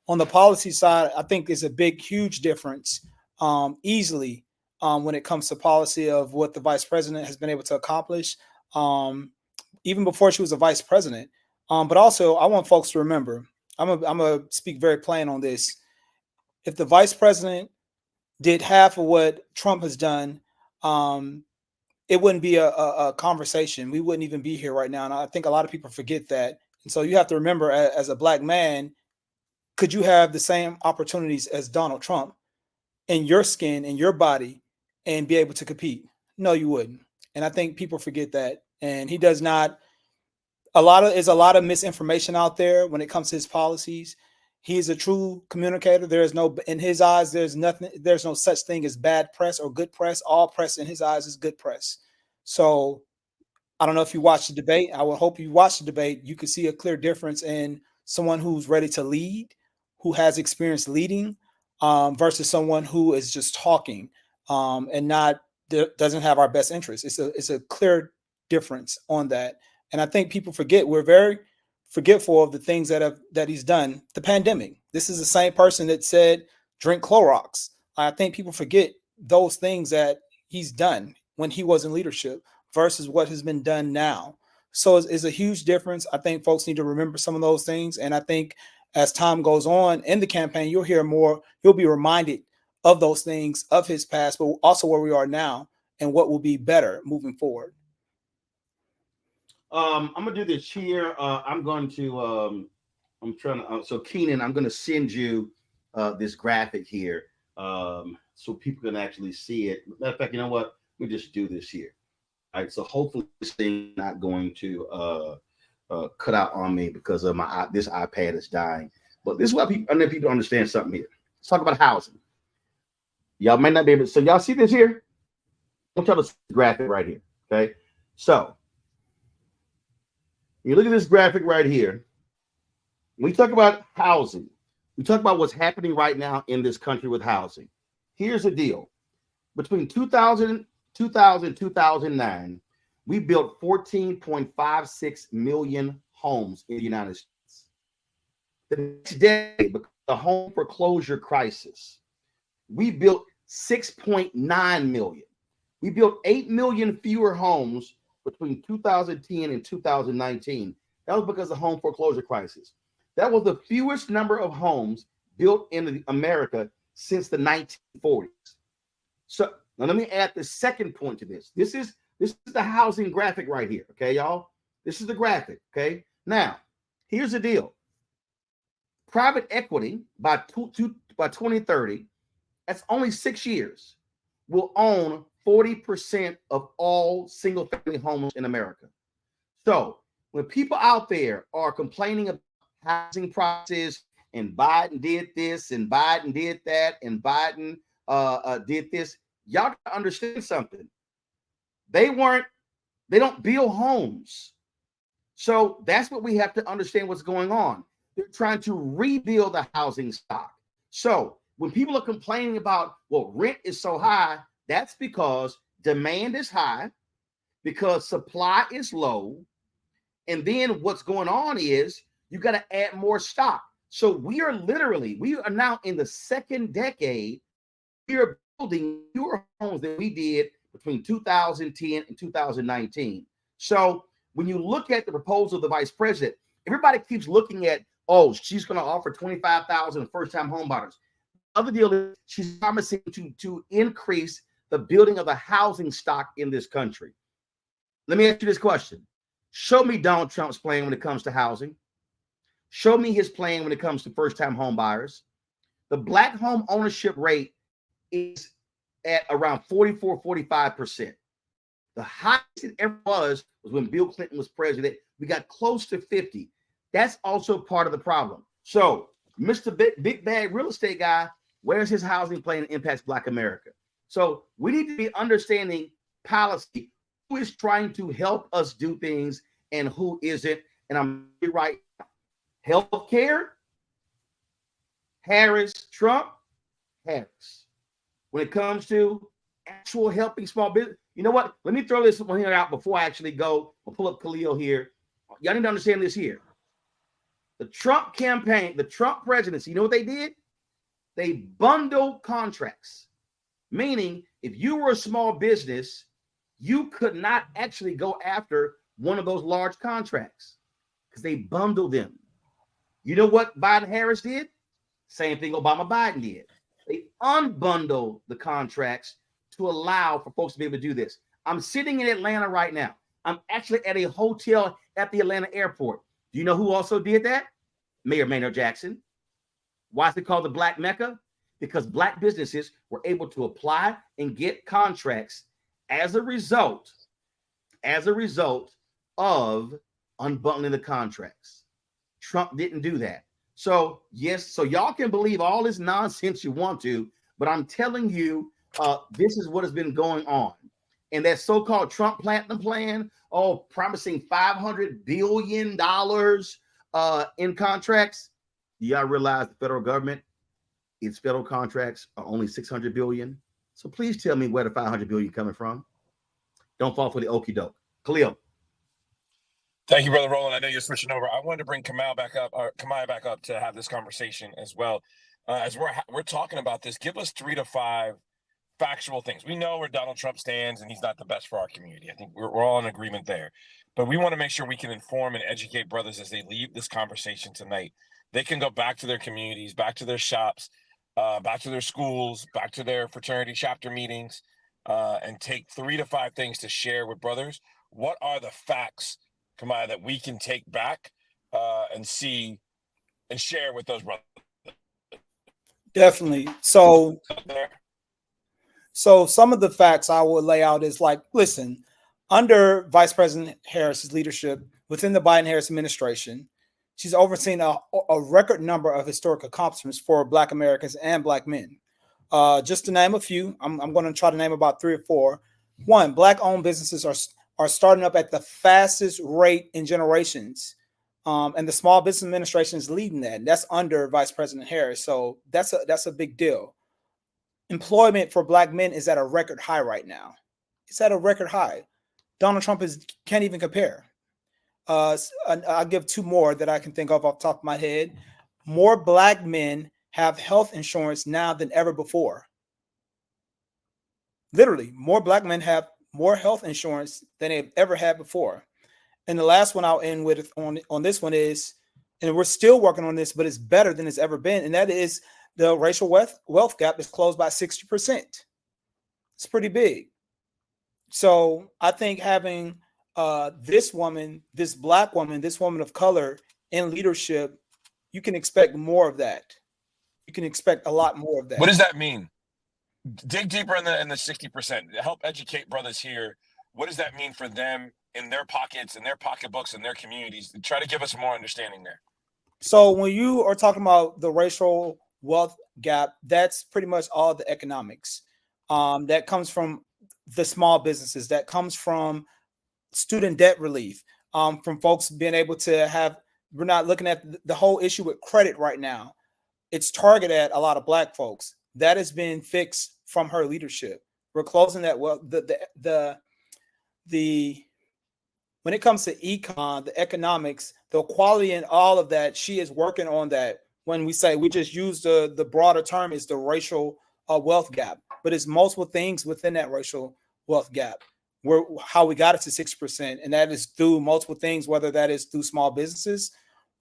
E: on the policy side, I think it's a big, huge difference easily when it comes to policy of what the vice president has been able to accomplish, even before she was a vice president. But also, I want folks to remember, I'm gonna speak very plain on this. If the vice president did half of what Trump has done, it wouldn't be a conversation. We wouldn't even be here right now. And I think a lot of people forget that. And so you have to remember, as a Black man, could you have the same opportunities as Donald Trump in your skin, in your body, and be able to compete? No, you wouldn't. And I think people forget that. And he does not. There's a lot of misinformation out there when it comes to his policies. He is a true communicator. In his eyes, there's no such thing as bad press or good press. All press in his eyes is good press. So I don't know if you watched the debate. I would hope you watched the debate. You could see a clear difference in someone who's ready to lead, who has experience leading, versus someone who is just talking. and not doesn't have our best interest. It's a clear difference on that. And I think people forget, we're very forgetful of the things that he's done. The pandemic. This is the same person that said drink Clorox. I think people forget those things that he's done when he was in leadership versus what has been done now. So it's a huge difference. I think folks need to remember some of those things. And I think as time goes on in the campaign, you'll hear more. You'll be reminded of those things, of his past, but also where we are now and what will be better moving forward.
A: I'm gonna do this here. I'm trying to. So Keenan, I'm gonna send you this graphic here, so people can actually see it. Matter of fact, you know what? We just do this here. All right. So hopefully this thing not going to cut out on me because of this iPad is dying. But this is what people understand something here. Let's talk about housing. Y'all might not be able to. So y'all see this here? I'm trying to see the graphic right here. Okay. So you look at this graphic right here. When we talk about housing, we talk about what's happening right now in this country with housing. Here's the deal. Between 2009, we built 14.56 million homes in the United States. The next day, because of the home foreclosure crisis, we built 6.9 million. We built 8 million fewer homes between 2010 and 2019. That was because of the home foreclosure crisis. That was the fewest number of homes built in America since the 1940s. So now let me add the second point to this. This is the housing graphic right here. Okay, y'all. This is the graphic. Okay. Now, here's the deal. Private equity by 2030, that's only 6 years, will own 40% of all single-family homes in America. So when people out there are complaining about housing prices and Biden did this and Biden did that and Biden did this, y'all gotta understand something. They don't build homes. So that's what we have to understand what's going on. They're trying to rebuild the housing stock. So when people are complaining about, well, rent is so high, that's because demand is high, because supply is low. And then what's going on is you got to add more stock. So we are now in the second decade. We are building fewer homes than we did between 2010 and 2019. So when you look at the proposal of the vice president, everybody keeps looking at, oh, she's going to offer $25,000 first-time home buyers. The other deal is she's promising to increase the building of the housing stock in this country. Let me ask you this question. Show me Donald Trump's plan when it comes to housing. Show me his plan when it comes to first-time home buyers. The black home ownership rate is at around 44, 45%. The highest it ever was when Bill Clinton was president. We got close to 50. That's also part of the problem. So Mr. Big Bag Real Estate guy, where's his housing plan that impacts Black America? So we need to be understanding policy, who is trying to help us do things and who isn't. And I'm right. Healthcare, Harris, Trump, Harris. When it comes to actual helping small business, you know what? Let me throw this one here out before I actually go. I'll pull up Khalil here. Y'all need to understand this here. The Trump campaign, the Trump presidency, you know what they did? They bundled contracts, meaning if you were a small business, you could not actually go after one of those large contracts because they bundled them. You know what Biden-Harris did? Same thing Obama-Biden did. They unbundled the contracts to allow for folks to be able to do this. I'm sitting in Atlanta right now. I'm actually at a hotel at the Atlanta airport. Do you know who also did that? Mayor Maynard Jackson. Why is it called the Black Mecca? Because Black businesses were able to apply and get contracts as a result of unbundling the contracts. Trump didn't do that. So yes, so y'all can believe all this nonsense you want to, but I'm telling you, this is what has been going on. And that so-called Trump Platinum Plan, promising $500 billion in contracts. Do y'all realize the federal government, its federal contracts are only $600 billion? So please tell me where the $500 billion coming from. Don't fall for the okie doke. Khalil.
C: Thank you, Brother Roland. I know you're switching over. I wanted to bring Kamala back up to have this conversation as well. As we're talking about this, give us 3 to 5 factual things. We know where Donald Trump stands, and he's not the best for our community. I think we're all in agreement there. But we want to make sure we can inform and educate brothers as they leave this conversation tonight. They can go back to their communities, back to their shops, back to their schools, back to their fraternity chapter meetings, and take 3 to 5 things to share with brothers. What are the facts, Kamala, that we can take back and see and share with those brothers?
E: Definitely. So some of the facts I will lay out is like, listen, under Vice President Harris's leadership within the Biden-Harris administration, she's overseen a record number of historic accomplishments for Black Americans and Black men. Just to name a few, I'm going to try to name about 3 or 4. One, Black-owned businesses are starting up at the fastest rate in generations. And the Small Business Administration is leading that. That's under Vice President Harris. So that's a big deal. Employment for Black men is at a record high right now. It's at a record high. Donald Trump can't even compare. I'll give 2 more that I can think of off the top of my head. More Black men have health insurance now than ever before. Literally, more Black men have more health insurance than they've ever had before. And the last one I'll end with on this one is, and we're still working on this, but it's better than it's ever been, and that is the racial wealth gap is closed by 60%. It's pretty big. So I think having this woman, this Black woman, this woman of color in leadership, you can expect more of that. You can expect a lot more of that.
C: What does that mean? Dig deeper in the 60%. Help educate brothers here. What does that mean for them in their pockets, in their pocketbooks, in their communities? Try to give us more understanding there.
E: So when you are talking about the racial wealth gap, that's pretty much all the economics. That comes from the small businesses. That comes from student debt relief. From folks being able to have. We're not looking at the whole issue with credit right now. It's targeted at a lot of Black folks. That has been fixed from her leadership. We're closing that. Well, the when it comes to econ, the economics, the quality and all of that, she is working on that. When we say we just use the broader term is the racial wealth gap, but it's multiple things within that racial wealth gap. How we got it to 6%, and that is through multiple things, whether that is through small businesses,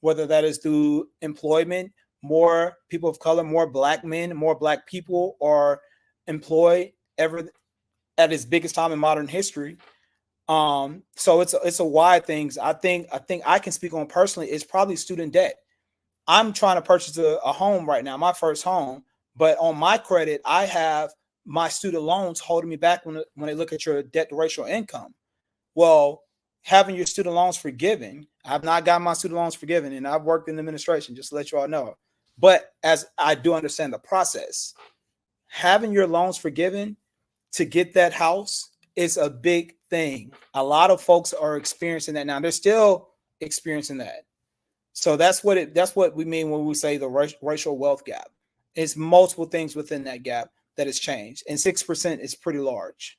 E: whether that is through employment, more people of color, more Black men, more Black people are employed ever at its biggest time in modern history. So it's a wide things. I think I can speak on personally. It's probably student debt. I'm trying to purchase a home right now, my first home, but on my credit, I have my student loans holding me back when they look at your debt to racial income. Well, having your student loans forgiven, I've not gotten my student loans forgiven, and I've worked in administration, just to let you all know. But as I do understand the process, having your loans forgiven to get that house is a big thing. A lot of folks are experiencing that now. They're still experiencing that. So that's what we mean when we say the racial wealth gap. It's multiple things within that gap that has changed, and 6% is pretty large.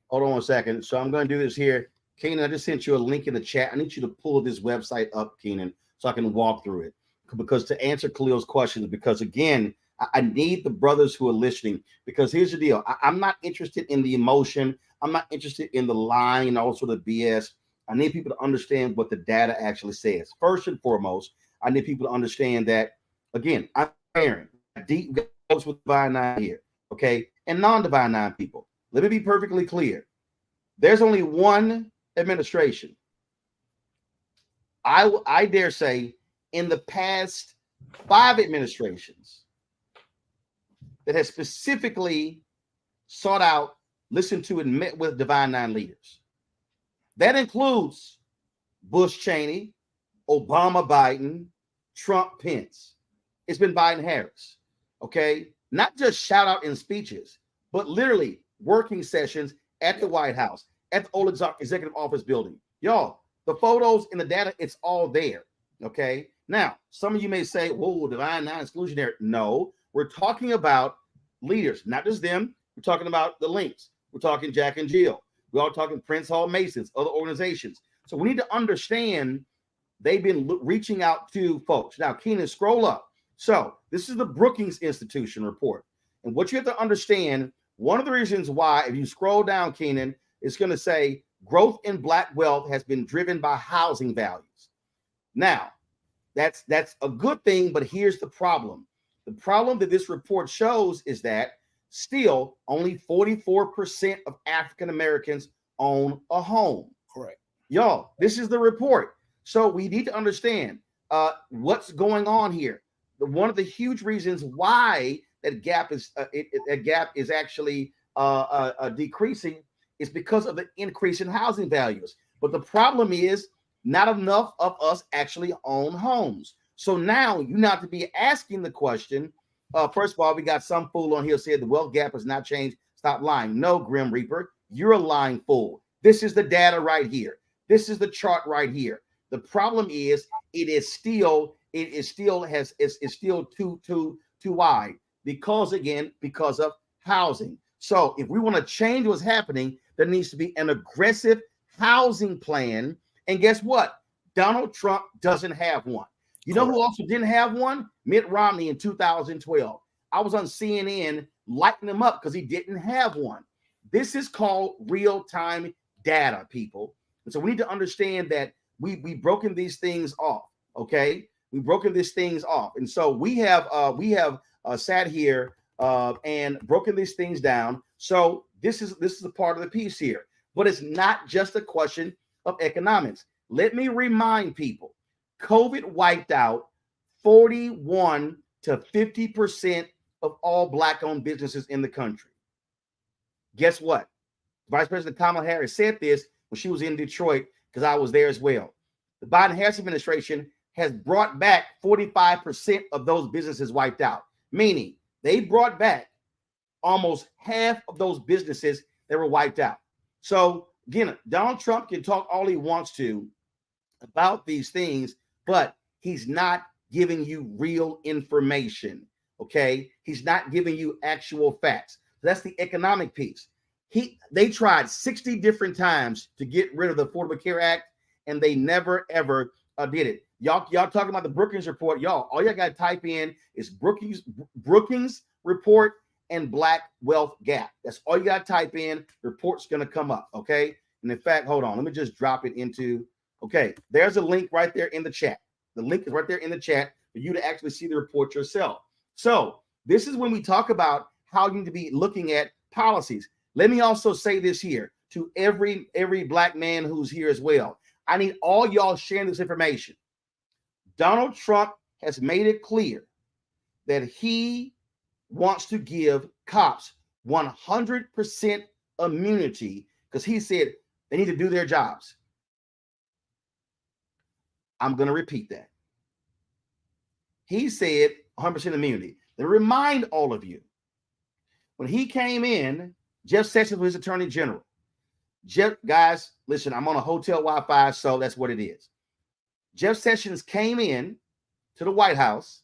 A: Hold on 1 second. So I'm going to do this here. Keenan, I just sent you a link in the chat. I need you to pull this website up, Keenan, so I can walk through it. Because to answer Khalil's questions, because again, I need the brothers who are listening, because here's the deal. I'm not interested in the emotion. I'm not interested in the lying and also the BS. I need people to understand what the data actually says. First and foremost, I need people to understand that, again, I'm parent, deep goes with Divine Nine here, okay, and non-Divine Nine people. Let me be perfectly clear. There's only one administration. I dare say in the past 5 administrations that has specifically sought out, listened to, and met with Divine Nine leaders. That includes Bush Cheney, Obama Biden, Trump Pence. It's been Biden Harris. Okay, not just shout out in speeches, but literally working sessions at the White House, at the old executive office building. Y'all, the photos and the data, it's all there. Okay, now some of you may say, whoa, Divine Nine exclusionary. No, we're talking about leaders, not just them. We're talking about the Links. We're talking Jack and Jill. We're all talking Prince Hall Masons, other organizations. So we need to understand they've been reaching out to folks. Now, Keenan, scroll up. So this is the Brookings Institution report. And what you have to understand, one of the reasons why, if you scroll down, Keenan, it's going to say growth in Black wealth has been driven by housing values. Now, that's a good thing, but here's the problem. The problem that this report shows is that still only 44% of African Americans own a home.
E: Correct.
A: Y'all, this is the report. So we need to understand what's going on here. One of the huge reasons why that gap is actually decreasing is because of the increase in housing values. But the problem is not enough of us actually own homes. So now you have to be asking the question. First of all, we got some fool on here said the wealth gap has not changed. Stop lying. No, Grim Reaper, you're a lying fool. This is the data right here. This is the chart right here. The problem is it is still too wide because of housing. So if we want to change what's happening, there needs to be an aggressive housing plan. And guess what? Donald Trump doesn't have one. You know who also didn't have one? Mitt Romney in 2012. I was on CNN lighting him up because he didn't have one. This is called real-time data, people. And so we need to understand that we've broken these things off. Okay, we've broken these things off, and so we have sat here and broken these things down. So this is a part of the piece here, but it's not just a question of economics. Let me remind people, COVID wiped out 41 to 50% of all Black-owned businesses in the country. Guess what? Vice President Kamala Harris said this when she was in Detroit, because I was there as well. The Biden-Harris administration has brought back 45% of those businesses wiped out, meaning they brought back almost half of those businesses that were wiped out. So again, Donald Trump can talk all he wants to about these things, but he's not giving you real information, okay? He's not giving you actual facts. That's the economic piece. They tried 60 different times to get rid of the Affordable Care Act, and they never, ever did it. Y'all talking about the Brookings report. Y'all, all y'all got to type in is Brookings report and Black wealth gap. That's all you got to type in. The report's going to come up, okay? And in fact, hold on. Let me just drop it into, okay, there's a link right there in the chat. The link is right there in the chat for you to actually see the report yourself. So this is when we talk about how you need to be looking at policies. Let me also say this here to every Black man who's here as well. I need all y'all sharing this information. Donald Trump has made it clear that he wants to give cops 100% immunity because he said they need to do their jobs. I'm going to repeat that. He said 100% immunity. Let me remind all of you, when he came in, Jeff Sessions was his attorney general. Jeff, guys, listen, I'm on a hotel Wi-Fi, so that's what it is. Jeff Sessions came in to the White House,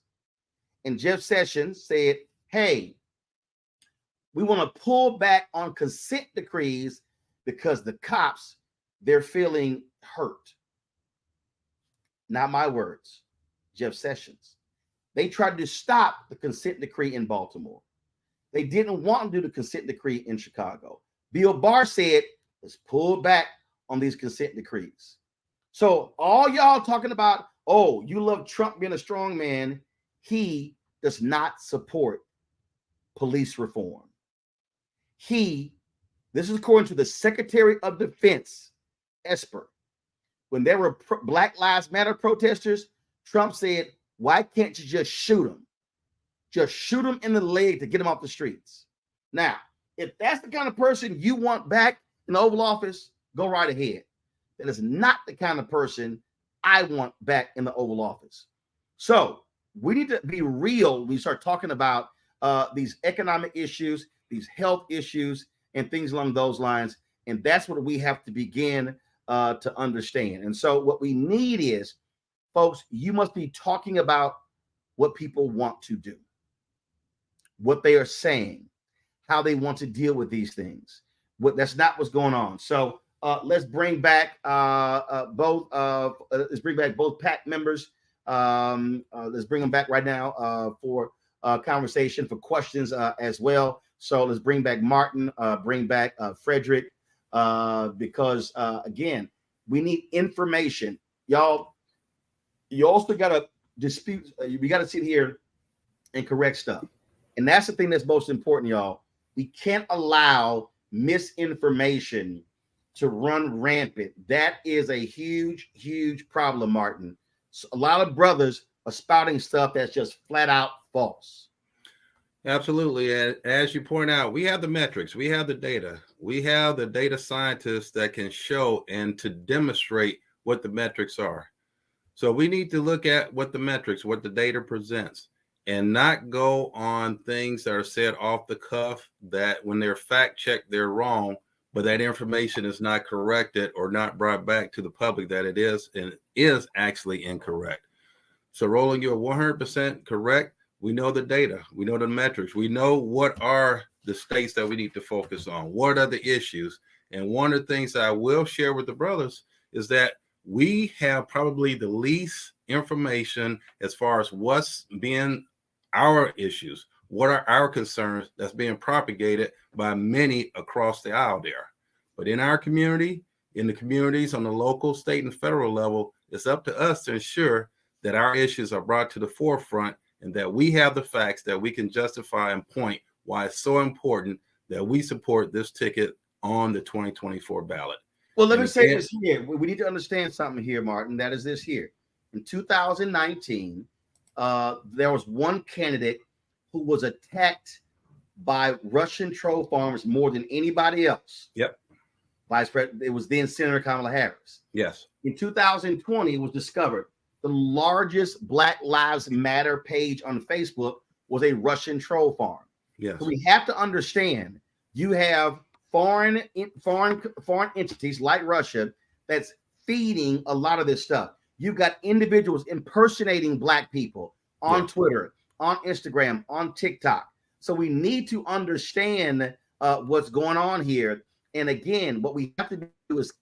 A: and Jeff Sessions said, hey, we want to pull back on consent decrees because the cops, they're feeling hurt. Not my words, Jeff Sessions. They tried to stop the consent decree in Baltimore. They didn't want to do the consent decree in Chicago. Bill Barr said, let's pull back on these consent decrees. So all y'all talking about, oh, you love Trump being a strong man. He does not support police reform. This is according to the Secretary of Defense, Esper. When there were Black Lives Matter protesters, Trump said, why can't you just shoot them? Just shoot them in the leg to get them off the streets. Now, if that's the kind of person you want back in the Oval Office, go right ahead. That is not the kind of person I want back in the Oval Office. So we need to be real when we start talking about these economic issues, these health issues, and things along those lines. And that's what we have to begin to understand. And so what we need is, folks, you must be talking about what people want to do. what they are saying, how they want to deal with these things. That's not what's going on. So let's bring back both PAC members. Let's bring them back right now for conversation, for questions as well. So let's bring back Martin, bring back Frederick, because again, we need information. Y'all, you also got to dispute. We got to sit here and correct stuff. And that's the thing that's most important, y'all. We can't allow misinformation to run rampant. That is a huge, huge problem, Martin. So a lot of brothers are spouting stuff that's just flat out false.
F: Absolutely. And as you point out, we have the metrics, we have the data, we have the data scientists that can show and to demonstrate what the metrics are. So we need to look at what the data presents, and not go on things that are said off the cuff that when they're fact checked, they're wrong, but that information is not corrected or not brought back to the public that it is and is actually incorrect. So Roland, you're 100% correct. We know the data, we know the metrics, we know what are the states that we need to focus on, what are the issues. And one of the things that I will share with the brothers is that we have probably the least information as far as what's being our issues, what are our concerns that's being propagated by many across the aisle there. But in our community, in the communities on the local, state, and federal level, it's up to us to ensure that our issues are brought to the forefront and that we have the facts that we can justify and point why it's so important that we support this ticket on the 2024 ballot.
A: Well, let me say this here. We need to understand something here, Martin. That is this here. In 2019, there was one candidate who was attacked by Russian troll farmers more than anybody else.
F: Yep.
A: Vice President, it was then Senator Kamala Harris.
F: Yes.
A: In 2020, it was discovered the largest Black Lives Matter page on Facebook was a Russian troll farm.
F: Yes.
A: So we have to understand you have foreign entities like Russia that's feeding a lot of this stuff. You've got individuals impersonating Black people on Twitter, on Instagram, on TikTok. So we need to understand what's going on here. And again, what we have to do is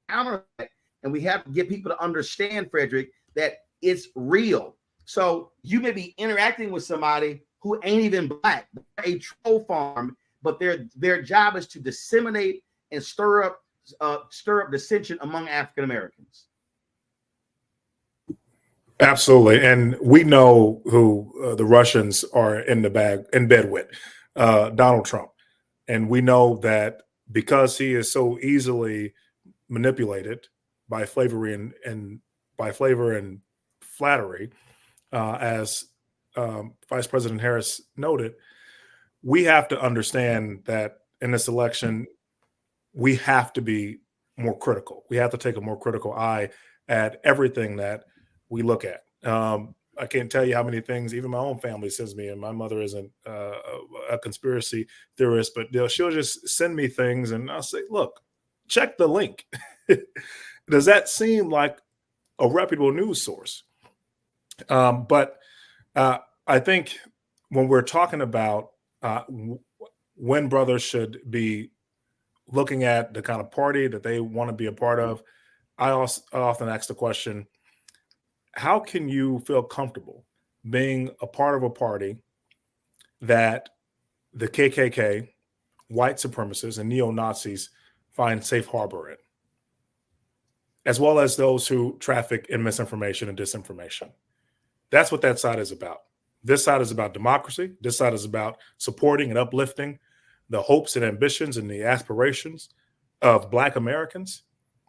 A: counter that, and we have to get people to understand, Frederick, that it's real. So you may be interacting with somebody who ain't even Black, a troll farm, but their job is to disseminate and stir up dissension among African Americans.
G: Absolutely, and we know who the Russians are in bed with, Donald Trump, and we know that because he is so easily manipulated by flavor and flattery, as Vice President Harris noted, we have to understand that in this election, we have to be more critical. We have to take a more critical eye at everything that we look at. I can't tell you how many things even my own family sends me, and my mother isn't a conspiracy theorist, but she'll just send me things, and I'll say, look, check the link. Does that seem like a reputable news source? But I think when we're talking about when brothers should be looking at the kind of party that they want to be a part of, I often ask the question, how can you feel comfortable being a part of a party that the KKK, white supremacists, and neo-Nazis find safe harbor in, as well as those who traffic in misinformation and disinformation? That's what that side is about. This side is about democracy. This side is about supporting and uplifting the hopes and ambitions and the aspirations of Black Americans.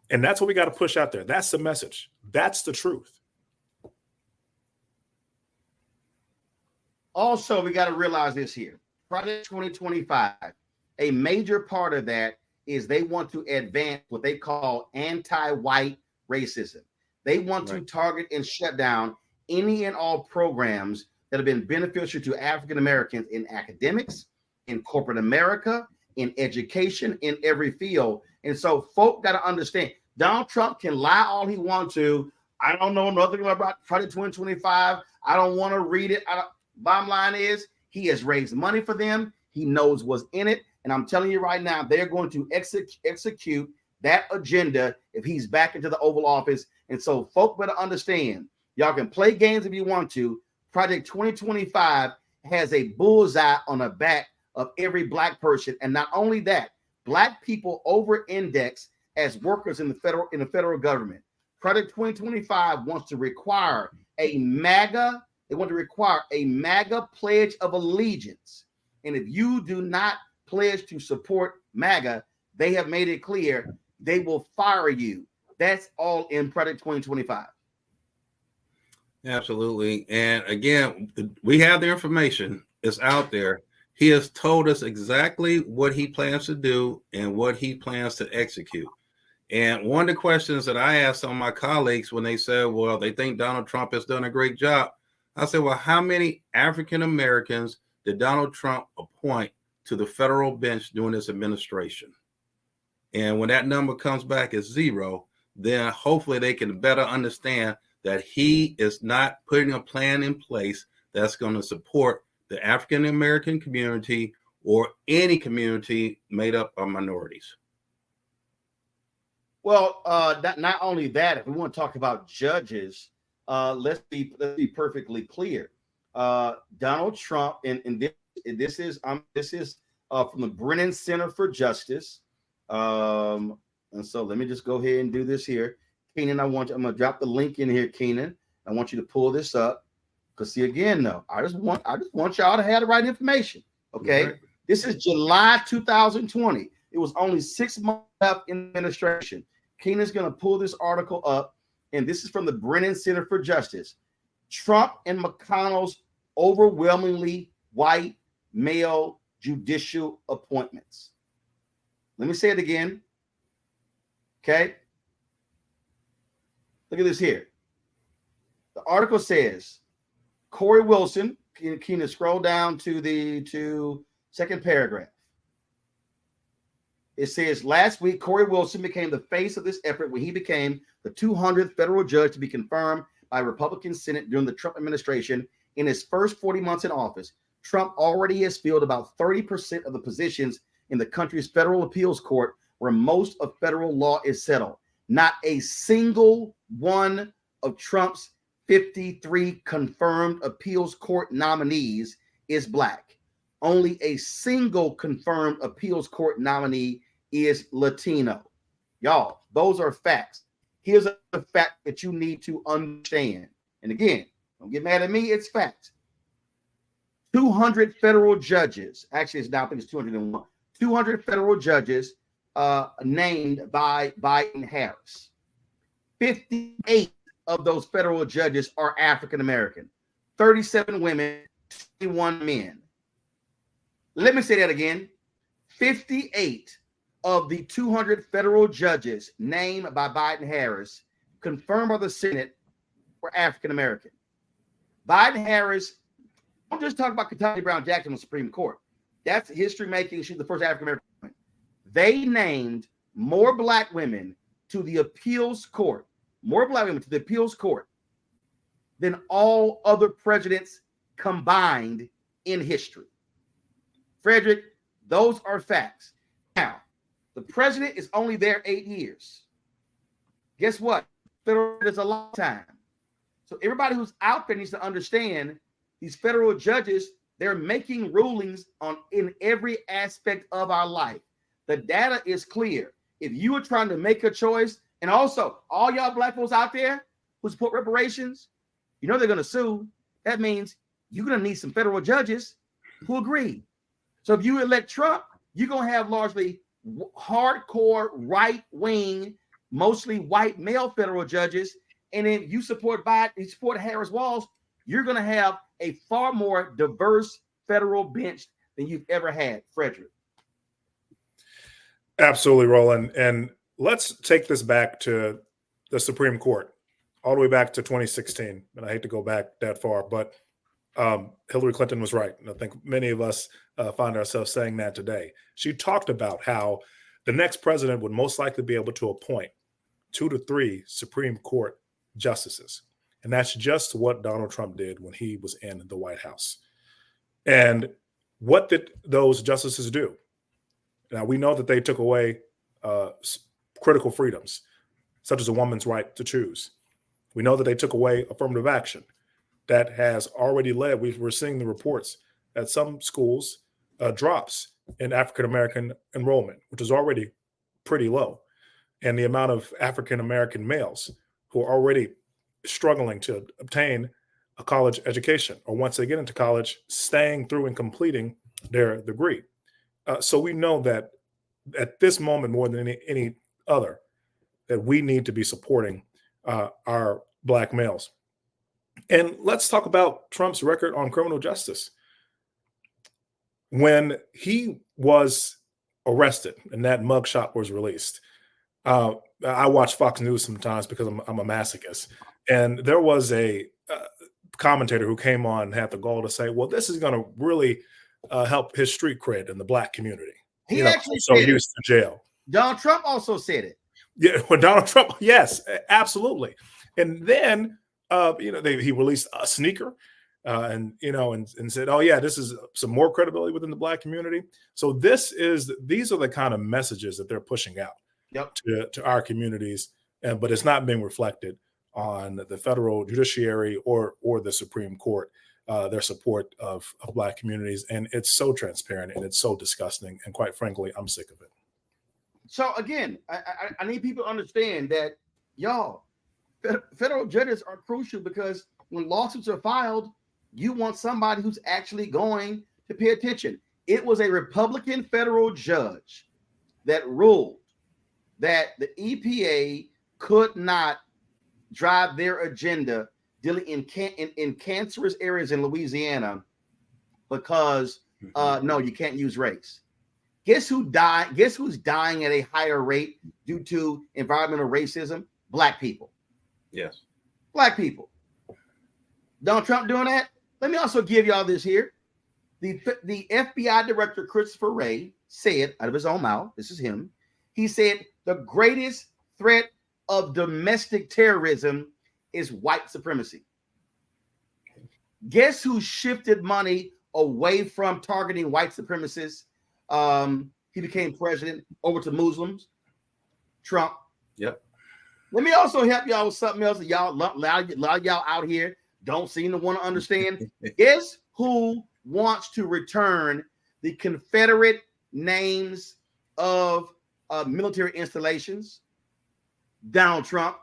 G: And that's what we got to push out there. That's the message. That's the truth.
A: Also, we got to realize this here. Project 2025, a major part of that is they want to advance what they call anti-white racism. They want to target and shut down any and all programs that have been beneficial to African Americans in academics, in corporate America, in education, in every field. And so folk got to understand, Donald Trump can lie all he wants to. I don't know nothing about Project 2025. I don't want to read it. Bottom line is, He has raised money for them. He knows what's in it. And I'm telling you right now, they're going to execute that agenda if he's back into the Oval Office. And so folk better understand, y'all can play games if you want to. Project 2025 has a bullseye on the back of every black person. And not only that, black people over-index as workers in the federal government. Project 2025 wants to require a MAGA. They want to require a MAGA pledge of allegiance. And if you do not pledge to support MAGA, they have made it clear they will fire you. That's all in Project 2025.
F: Absolutely. And again, we have the information. It's out there. He has told us exactly what he plans to do and what he plans to execute. And one of the questions that I asked some of my colleagues when they said, well, they think Donald Trump has done a great job. I said, well, how many African Americans did Donald Trump appoint to the federal bench during his administration? And when that number comes back as 0, then hopefully they can better understand that he is not putting a plan in place that's going to support the African American community or any community made up of minorities.
A: Well, not only that, if we want to talk about judges, let's be perfectly clear. Donald Trump, and this is from the Brennan Center for Justice. And so let me just go ahead and do this here. Keenan, I'm going to drop the link in here, Keenan. I want you to pull this up. Because see, again, though, I just want y'all to have the right information. Okay. Right. This is July 2020. It was only 6 months left in administration. Keenan's going to pull this article up, and this is from the Brennan Center for Justice. Trump and McConnell's overwhelmingly white male judicial appointments. Let me say it again. Okay. Look at this here. The article says, Corey Wilson, Keenan, scroll down to the second paragraph. It says, last week, Corey Wilson became the face of this effort when he became the 200th federal judge to be confirmed by Republican Senate during the Trump administration. In his first 40 months in office, Trump already has filled about 30% of the positions in the country's federal appeals court, where most of federal law is settled. Not a single one of Trump's 53 confirmed appeals court nominees is black. Only a single confirmed appeals court nominee is Latino. Y'all, those are facts. Here's a fact that you need to understand. And again, don't get mad at me, it's facts. 200 federal judges, actually it's now, I think it's 201, 200 federal judges named by Biden Harris. 58 of those federal judges are African American, 37 women, 21 men. Let me say that again. 58 of the 200 federal judges named by Biden Harris, confirmed by the Senate, were African American. Biden Harris, don't just talk about Ketanji Brown Jackson on the Supreme Court. That's history making. She's the first African American woman. They named more black women to the appeals court, than all other presidents combined in history. Frederick, those are facts. Now, the president is only there 8 years. Guess what? Federal is a long time. So everybody who's out there needs to understand these federal judges, they're making rulings in every aspect of our life. The data is clear. If you are trying to make a choice, and also all y'all black folks out there who support reparations, you know they're going to sue. That means you're going to need some federal judges who agree. So if you elect Trump, you're going to have largely hardcore right-wing, mostly white male federal judges. And if you support Biden, you support Harris Walls, you're going to have a far more diverse federal bench than you've ever had, Frederick.
G: Absolutely, Roland. And let's take this back to the Supreme Court, all the way back to 2016. And I hate to go back that far, but Hillary Clinton was right. And I think many of us find ourselves saying that today. She talked about how the next president would most likely be able to appoint 2 to 3 Supreme Court justices. And that's just what Donald Trump did when he was in the White House. And what did those justices do? Now, we know that they took away critical freedoms, such as a woman's right to choose. We know that they took away affirmative action. That has already led, we're seeing the reports at some schools drops in African-American enrollment, which is already pretty low. And the amount of African-American males who are already struggling to obtain a college education, or once they get into college, staying through and completing their degree. So we know that at this moment, more than any other, that we need to be supporting our Black males. And let's talk about Trump's record on criminal justice. When he was arrested and that mugshot was released, I watch Fox News sometimes because I'm a masochist. And there was a commentator who came on and had the goal to say, well, this is going to really help his street cred in the Black community.
A: He actually
G: so
A: said
G: used to jail.
A: Donald Trump also said it.
G: Yeah, well, Donald Trump, yes, absolutely. And then he released a sneaker, and said, "Oh yeah, this is some more credibility within the Black community." So these are the kind of messages that they're pushing out to our communities, but it's not being reflected on the federal judiciary or the Supreme Court, their support of Black communities, and it's so transparent and it's so disgusting. And quite frankly, I'm sick of it.
A: So again, I need people to understand that, y'all, federal judges are crucial, because when lawsuits are filed, you want somebody who's actually going to pay attention. It was a Republican federal judge that ruled that the EPA could not drive their agenda dealing in cancerous areas in Louisiana because no, you can't use race. Guess who died? Guess who's dying at a higher rate due to environmental racism? Black people.
F: Yes.
A: Black people. Donald Trump doing that? Let me also give y'all this here. The FBI director, Christopher Wray, said out of his own mouth, this is him, he said the greatest threat of domestic terrorism is white supremacy. Guess who shifted money away from targeting white supremacists? He became president, over to Muslims. Trump.
F: Yep.
A: Let me also help y'all with something else that y'all, a lot of y'all out here don't seem to want to understand. Guess who wants to return the Confederate names of military installations? Donald Trump.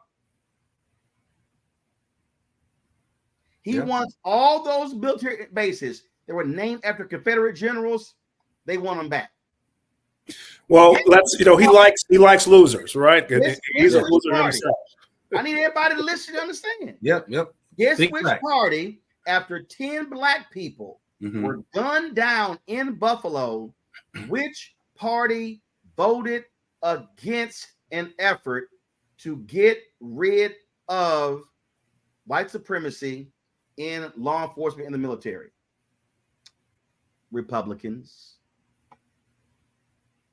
A: He wants all those military bases that were named after Confederate generals. They want them back.
G: Well, he likes losers, right? He's a loser himself.
A: I need everybody to listen to understand.
F: Yep.
A: Guess which party, after 10 Black people were gunned down in Buffalo, which party voted against an effort to get rid of white supremacy in law enforcement and the military? Republicans.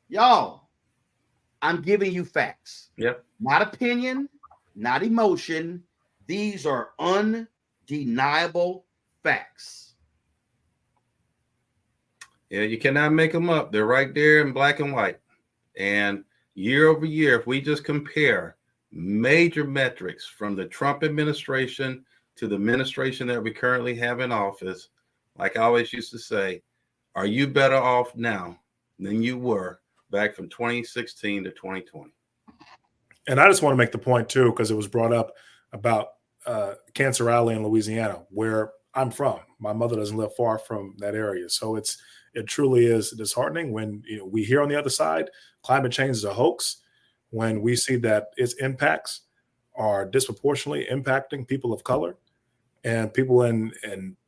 A: Y'all, I'm giving you facts.
F: Yep.
A: Not opinion, not emotion. These are undeniable facts.
F: Yeah, you cannot make them up. They're right there in black and white. And year over year, if we just compare major metrics from the Trump administration to the administration that we currently have in office, like I always used to say, are you better off now than you were back from 2016 to 2020?
G: And I just want to make the point too, because it was brought up about Cancer Alley in Louisiana, where I'm from. My mother doesn't live far from that area. So it truly is disheartening when we hear on the other side climate change is a hoax, when we see that its impacts are disproportionately impacting people of color and people in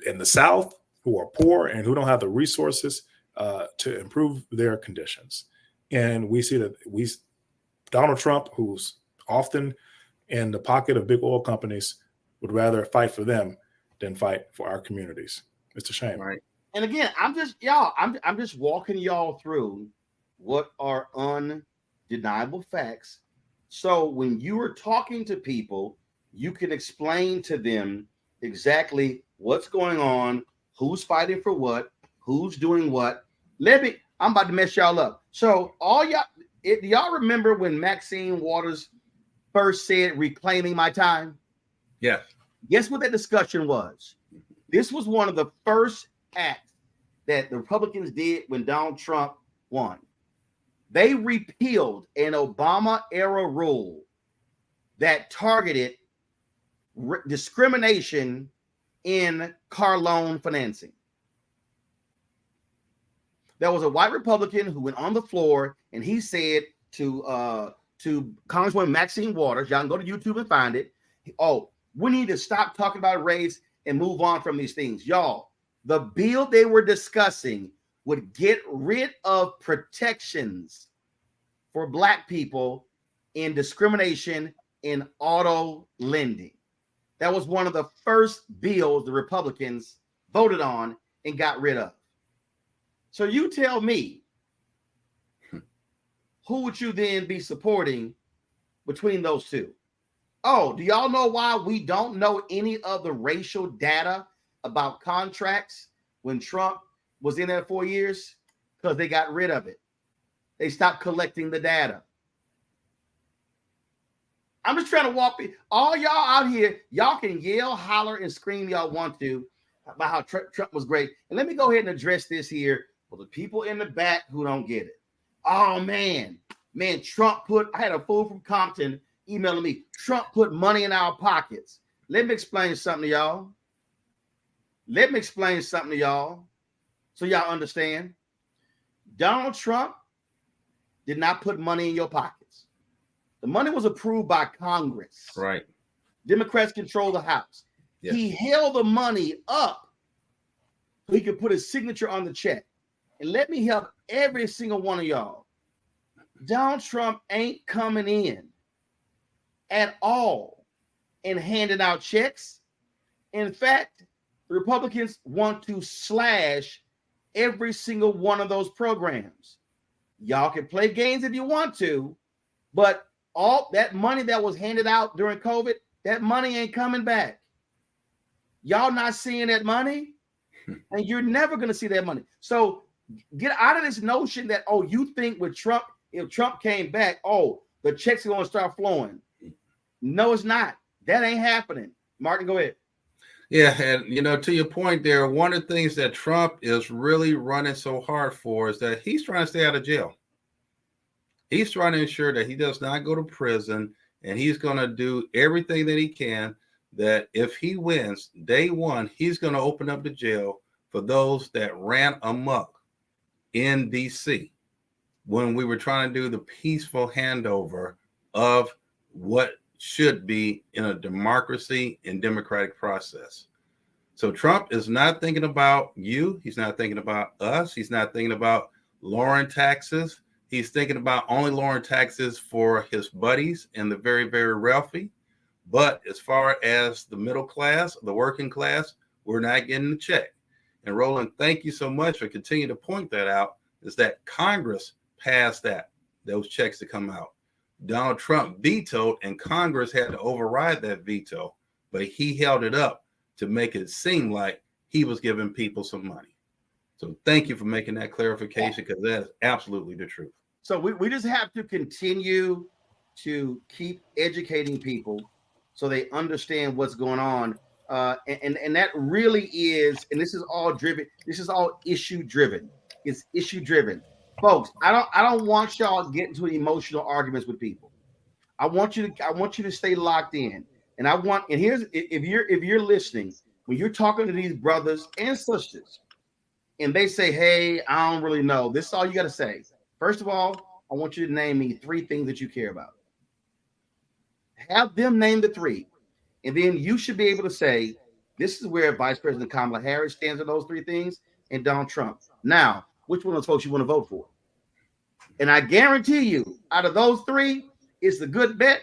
G: the South who are poor and who don't have the resources to improve their conditions. And we see that Donald Trump, who's often in the pocket of big oil companies, would rather fight for them than fight for our communities. It's a shame.
F: Right.
A: And again, I'm just walking y'all through what are undeniable facts. So when you are talking to people, you can explain to them exactly what's going on, who's fighting for what, who's doing what. I'm about to mess y'all up. So all y'all, do y'all remember when Maxine Waters first said reclaiming my time?
F: Yes.
A: Guess what that discussion was? This was one of the first acts that the Republicans did when Donald Trump won. They repealed an Obama-era rule that targeted discrimination in car loan financing. There was a white Republican who went on the floor and he said to Congresswoman Maxine Waters, y'all can go to YouTube and find it. Oh, we need to stop talking about race and move on from these things. Y'all, the bill they were discussing would get rid of protections for Black people in discrimination in auto lending. That was one of the first bills the Republicans voted on and got rid of. So you tell me, who would you then be supporting between those two? Oh, do y'all know why we don't know any of the racial data about contracts when Trump was in there 4 years? Because they got rid of it. They stopped collecting the data. I'm just trying to walk all y'all out here. Y'all can yell, holler, and scream y'all want to about how Trump was great. And let me go ahead and address this here for the people in the back who don't get it. Oh, man, Trump I had a fool from Compton emailing me, Trump put money in our pockets. Let me explain something to y'all. So y'all understand. Donald Trump did not put money in your pockets. The money was approved by Congress.
F: Right.
A: Democrats control the House. Yes. He held the money up so he could put his signature on the check. And let me help every single one of y'all. Donald Trump ain't coming in at all and handing out checks. In fact, the Republicans want to slash every single one of those programs. Y'all can play games if you want to, but all that money that was handed out during COVID, that money ain't coming back. Y'all not seeing that money, and you're never going to see that money. So get out of this notion that, oh, you think with Trump, if Trump came back, oh, the checks are going to start flowing. No, it's not. That ain't happening. Martin, go ahead.
F: Yeah, and to your point there, one of the things that Trump is really running so hard for is that he's trying to stay out of jail. He's trying to ensure that he does not go to prison, and he's going to do everything that he can that if he wins day one, he's going to open up the jail for those that ran amok in D.C. when we were trying to do the peaceful handover of what should be in a democracy and democratic process. So Trump is not thinking about you. He's not thinking about us. He's not thinking about lowering taxes. He's thinking about only lowering taxes for his buddies and the very, very wealthy. But as far as the middle class, the working class, we're not getting the check. And Roland, thank you so much for continuing to point that out, is that Congress passed those checks to come out. Donald Trump vetoed, and Congress had to override that veto, but he held it up to make it seem like he was giving people some money. So thank you for making that clarification, because that is absolutely the truth.
A: So we just have to continue to keep educating people so they understand what's going on. And that really is, and this is all driven, this is all issue driven. It's issue driven. Folks, I don't want y'all to get into emotional arguments with people. I want you to stay locked in. And here's, if you're listening, when you're talking to these brothers and sisters, and they say, hey, I don't really know, this is all you got to say. First of all, I want you to name me 3 things that you care about. Have them name the 3. And then you should be able to say, this is where Vice President Kamala Harris stands on those 3 things, and Donald Trump. Now, which one of those folks you want to vote for? And I guarantee you, out of those 3, it's a good bet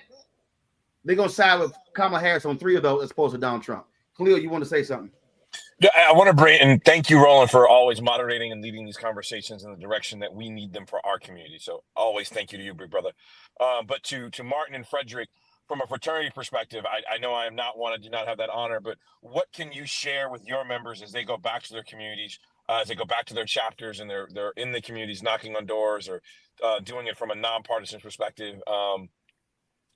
A: they're going to side with Kamala Harris on 3 of those as opposed to Donald Trump. Khalil, you want to say something?
C: Yeah, I want to bring, and thank you, Roland, for always moderating and leading these conversations in the direction that we need them for our community. So always thank you to you, big brother. But to Martin and Frederick, from a fraternity perspective, I know I am not one, I do not have that honor, but what can you share with your members as they go back to their communities as they go back to their chapters and they're in the communities, knocking on doors, or doing it from a nonpartisan perspective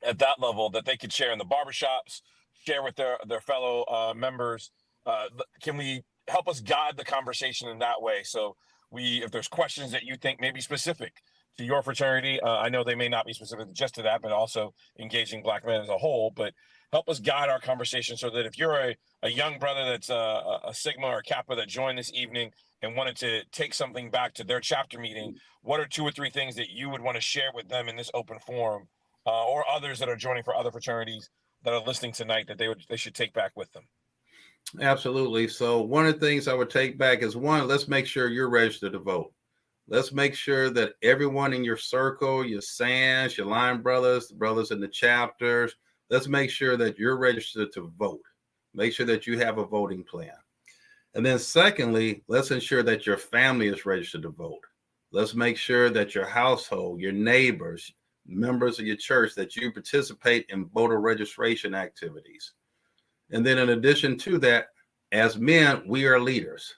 C: at that level, that they could share in the barbershops, share with their fellow members. Can we help us guide the conversation in that way? So if there's questions that you think may be specific to your fraternity, I know they may not be specific just to that, but also engaging Black men as a whole, but help us guide our conversation so that if you're a young brother that's a Sigma or Kappa that joined this evening and wanted to take something back to their chapter meeting, what are 2 or 3 things that you would want to share with them in this open forum, or others that are joining for other fraternities that are listening tonight, that they should take back with them?
F: Absolutely. So one of the things I would take back is, one, let's make sure you're registered to vote. Let's make sure that everyone in your circle, your SANs, your line brothers, the brothers in the chapters, let's make sure that you're registered to vote. Make sure that you have a voting plan. And then secondly, let's ensure that your family is registered to vote. Let's make sure that your household, your neighbors, members of your church, that you participate in voter registration activities. And then in addition to that, as men, we are leaders.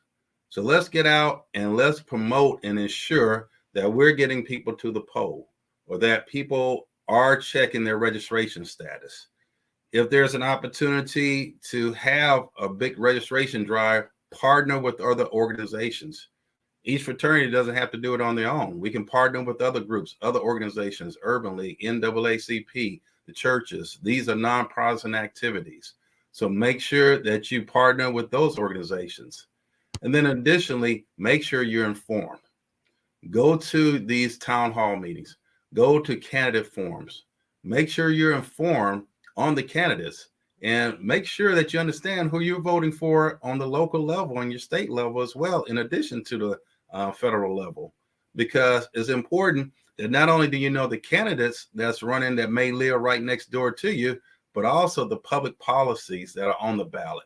F: So let's get out and let's promote and ensure that we're getting people to the poll, or that people are checking their registration status. If there's an opportunity to have a big registration drive, partner with other organizations. Each fraternity doesn't have to do it on their own. We can partner with other groups, other organizations, Urban League, NAACP, the churches. These are nonpartisan activities. So make sure that you partner with those organizations. And then additionally, make sure you're informed. Go to these town hall meetings. Go to candidate forums. Make sure you're informed on the candidates, and make sure that you understand who you're voting for on the local level and your state level as well, in addition to the federal level, because it's important that not only do you know the candidates that's running that may live right next door to you, but also the public policies that are on the ballot.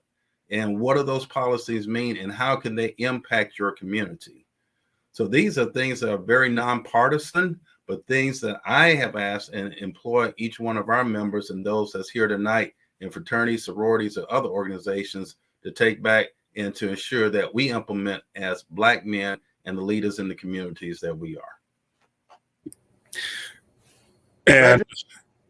F: And what do those policies mean, and how can they impact your community? So these are things that are very nonpartisan, but things that I have asked and employ each one of our members and those that's here tonight in fraternities, sororities, or other organizations to take back and to ensure that we implement as Black men and the leaders in the communities that we are.
G: And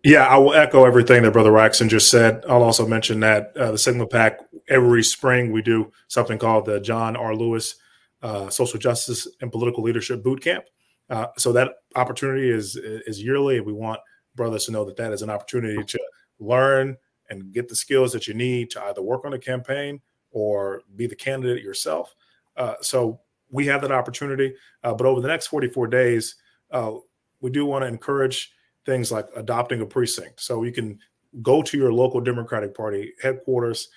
G: yeah, I will echo everything that Brother Raxon just said. I'll also mention that the Sigma Pack, every spring we do something called the John R. Lewis Social Justice and Political Leadership Boot Camp. So that opportunity is yearly, and we want brothers to know that that is an opportunity to learn and get the skills that you need to either work on a campaign or be the candidate yourself. So we have that opportunity. But over the next 44 days, we do want to encourage things like adopting a precinct. So you can go to your local Democratic Party headquarters,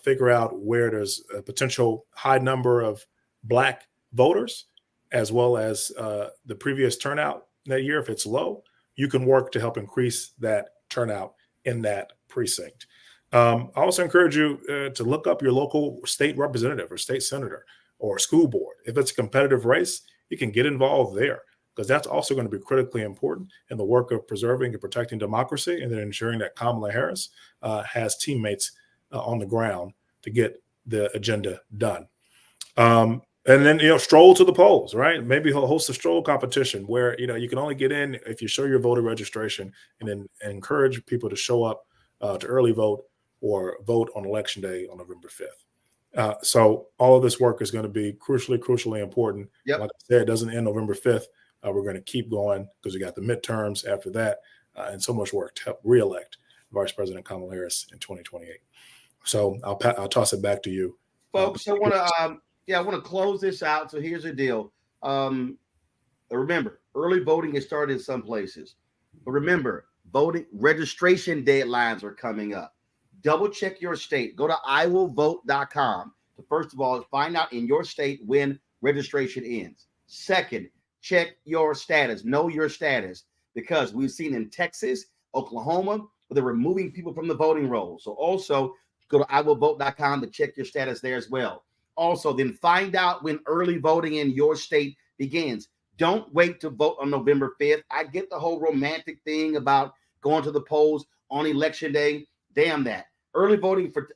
G: figure out where there's a potential high number of Black voters, as well as the previous turnout that year. If it's low, you can work to help increase that turnout in that precinct. I also encourage you to look up your local state representative or state senator or school board. If it's a competitive race, you can get involved there, because that's also going to be critically important in the work of preserving and protecting democracy, and then ensuring that Kamala Harris has teammates on the ground to get the agenda done. And then, stroll to the polls, right? Maybe he'll host a stroll competition where, you can only get in if you show your voter registration, and then encourage people to show up to early vote or vote on election day on November 5th. So all of this work is going to be crucially important.
A: Yep.
G: Like I said, it doesn't end November 5th. We're going to keep going, because we got the midterms after that, and so much work to help reelect Vice President Kamala Harris in 2028. So I'll toss it back to you,
A: folks. I want to close this out. So here's the deal. Remember, early voting has started in some places, but remember, voting registration deadlines are coming up. Double check your state. Go to iwillvote.com to, first of all, find out in your state when registration ends. Second, check your status. Know your status, because we've seen in Texas, Oklahoma, where they're removing people from the voting rolls. So also go to iwillvote.com to check your status there as well. Also, then find out when early voting in your state begins. Don't wait to vote on November 5th. I get the whole romantic thing about going to the polls on election day. Damn that. Early voting for,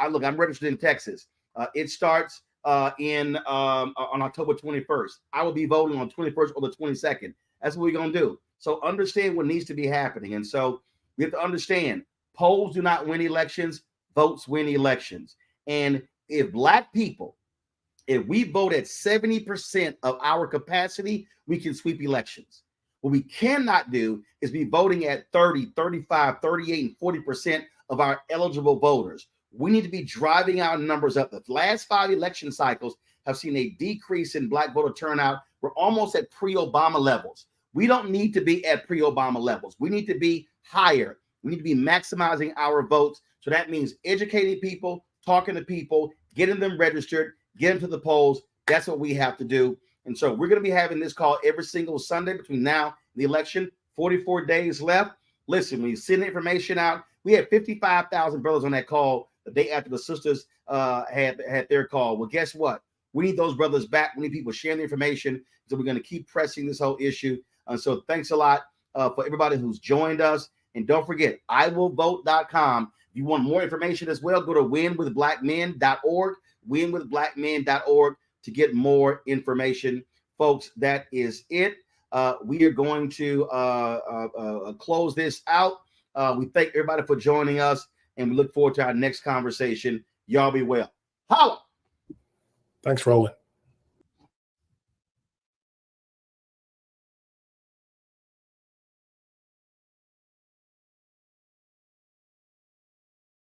A: look, I'm registered in Texas. It starts on October 21st. I will be voting on 21st or the 22nd. That's what we're going to do. So understand what needs to be happening. And so we have to understand polls do not win elections, votes win elections. And if Black people, if we vote at 70% of our capacity, we can sweep elections. What we cannot do is be voting at 30, 35, 38, and 40% of our eligible voters. We need to be driving our numbers up. The last 5 election cycles have seen a decrease in Black voter turnout. We're almost at pre-Obama levels. We don't need to be at pre-Obama levels. We need to be higher. We need to be maximizing our votes. So that means educating people, talking to people, getting them registered, get them to the polls. That's what we have to do. And so we're going to be having this call every single Sunday between now and the election. 44 days left. Listen, when you send the information out, we had 55,000 brothers on that call the day after the sisters had their call. Well, guess what? We need those brothers back. We need people sharing the information. So we're going to keep pressing this whole issue. And so thanks a lot for everybody who's joined us. And don't forget, iwillvote.com. If you want more information as well, go to winwithblackmen.org, winwithblackmen.org to get more information. Folks, that is it. We are going to close this out. We thank everybody for joining us, and we look forward to our next conversation. Y'all be well. Holla!
G: Thanks, Roland.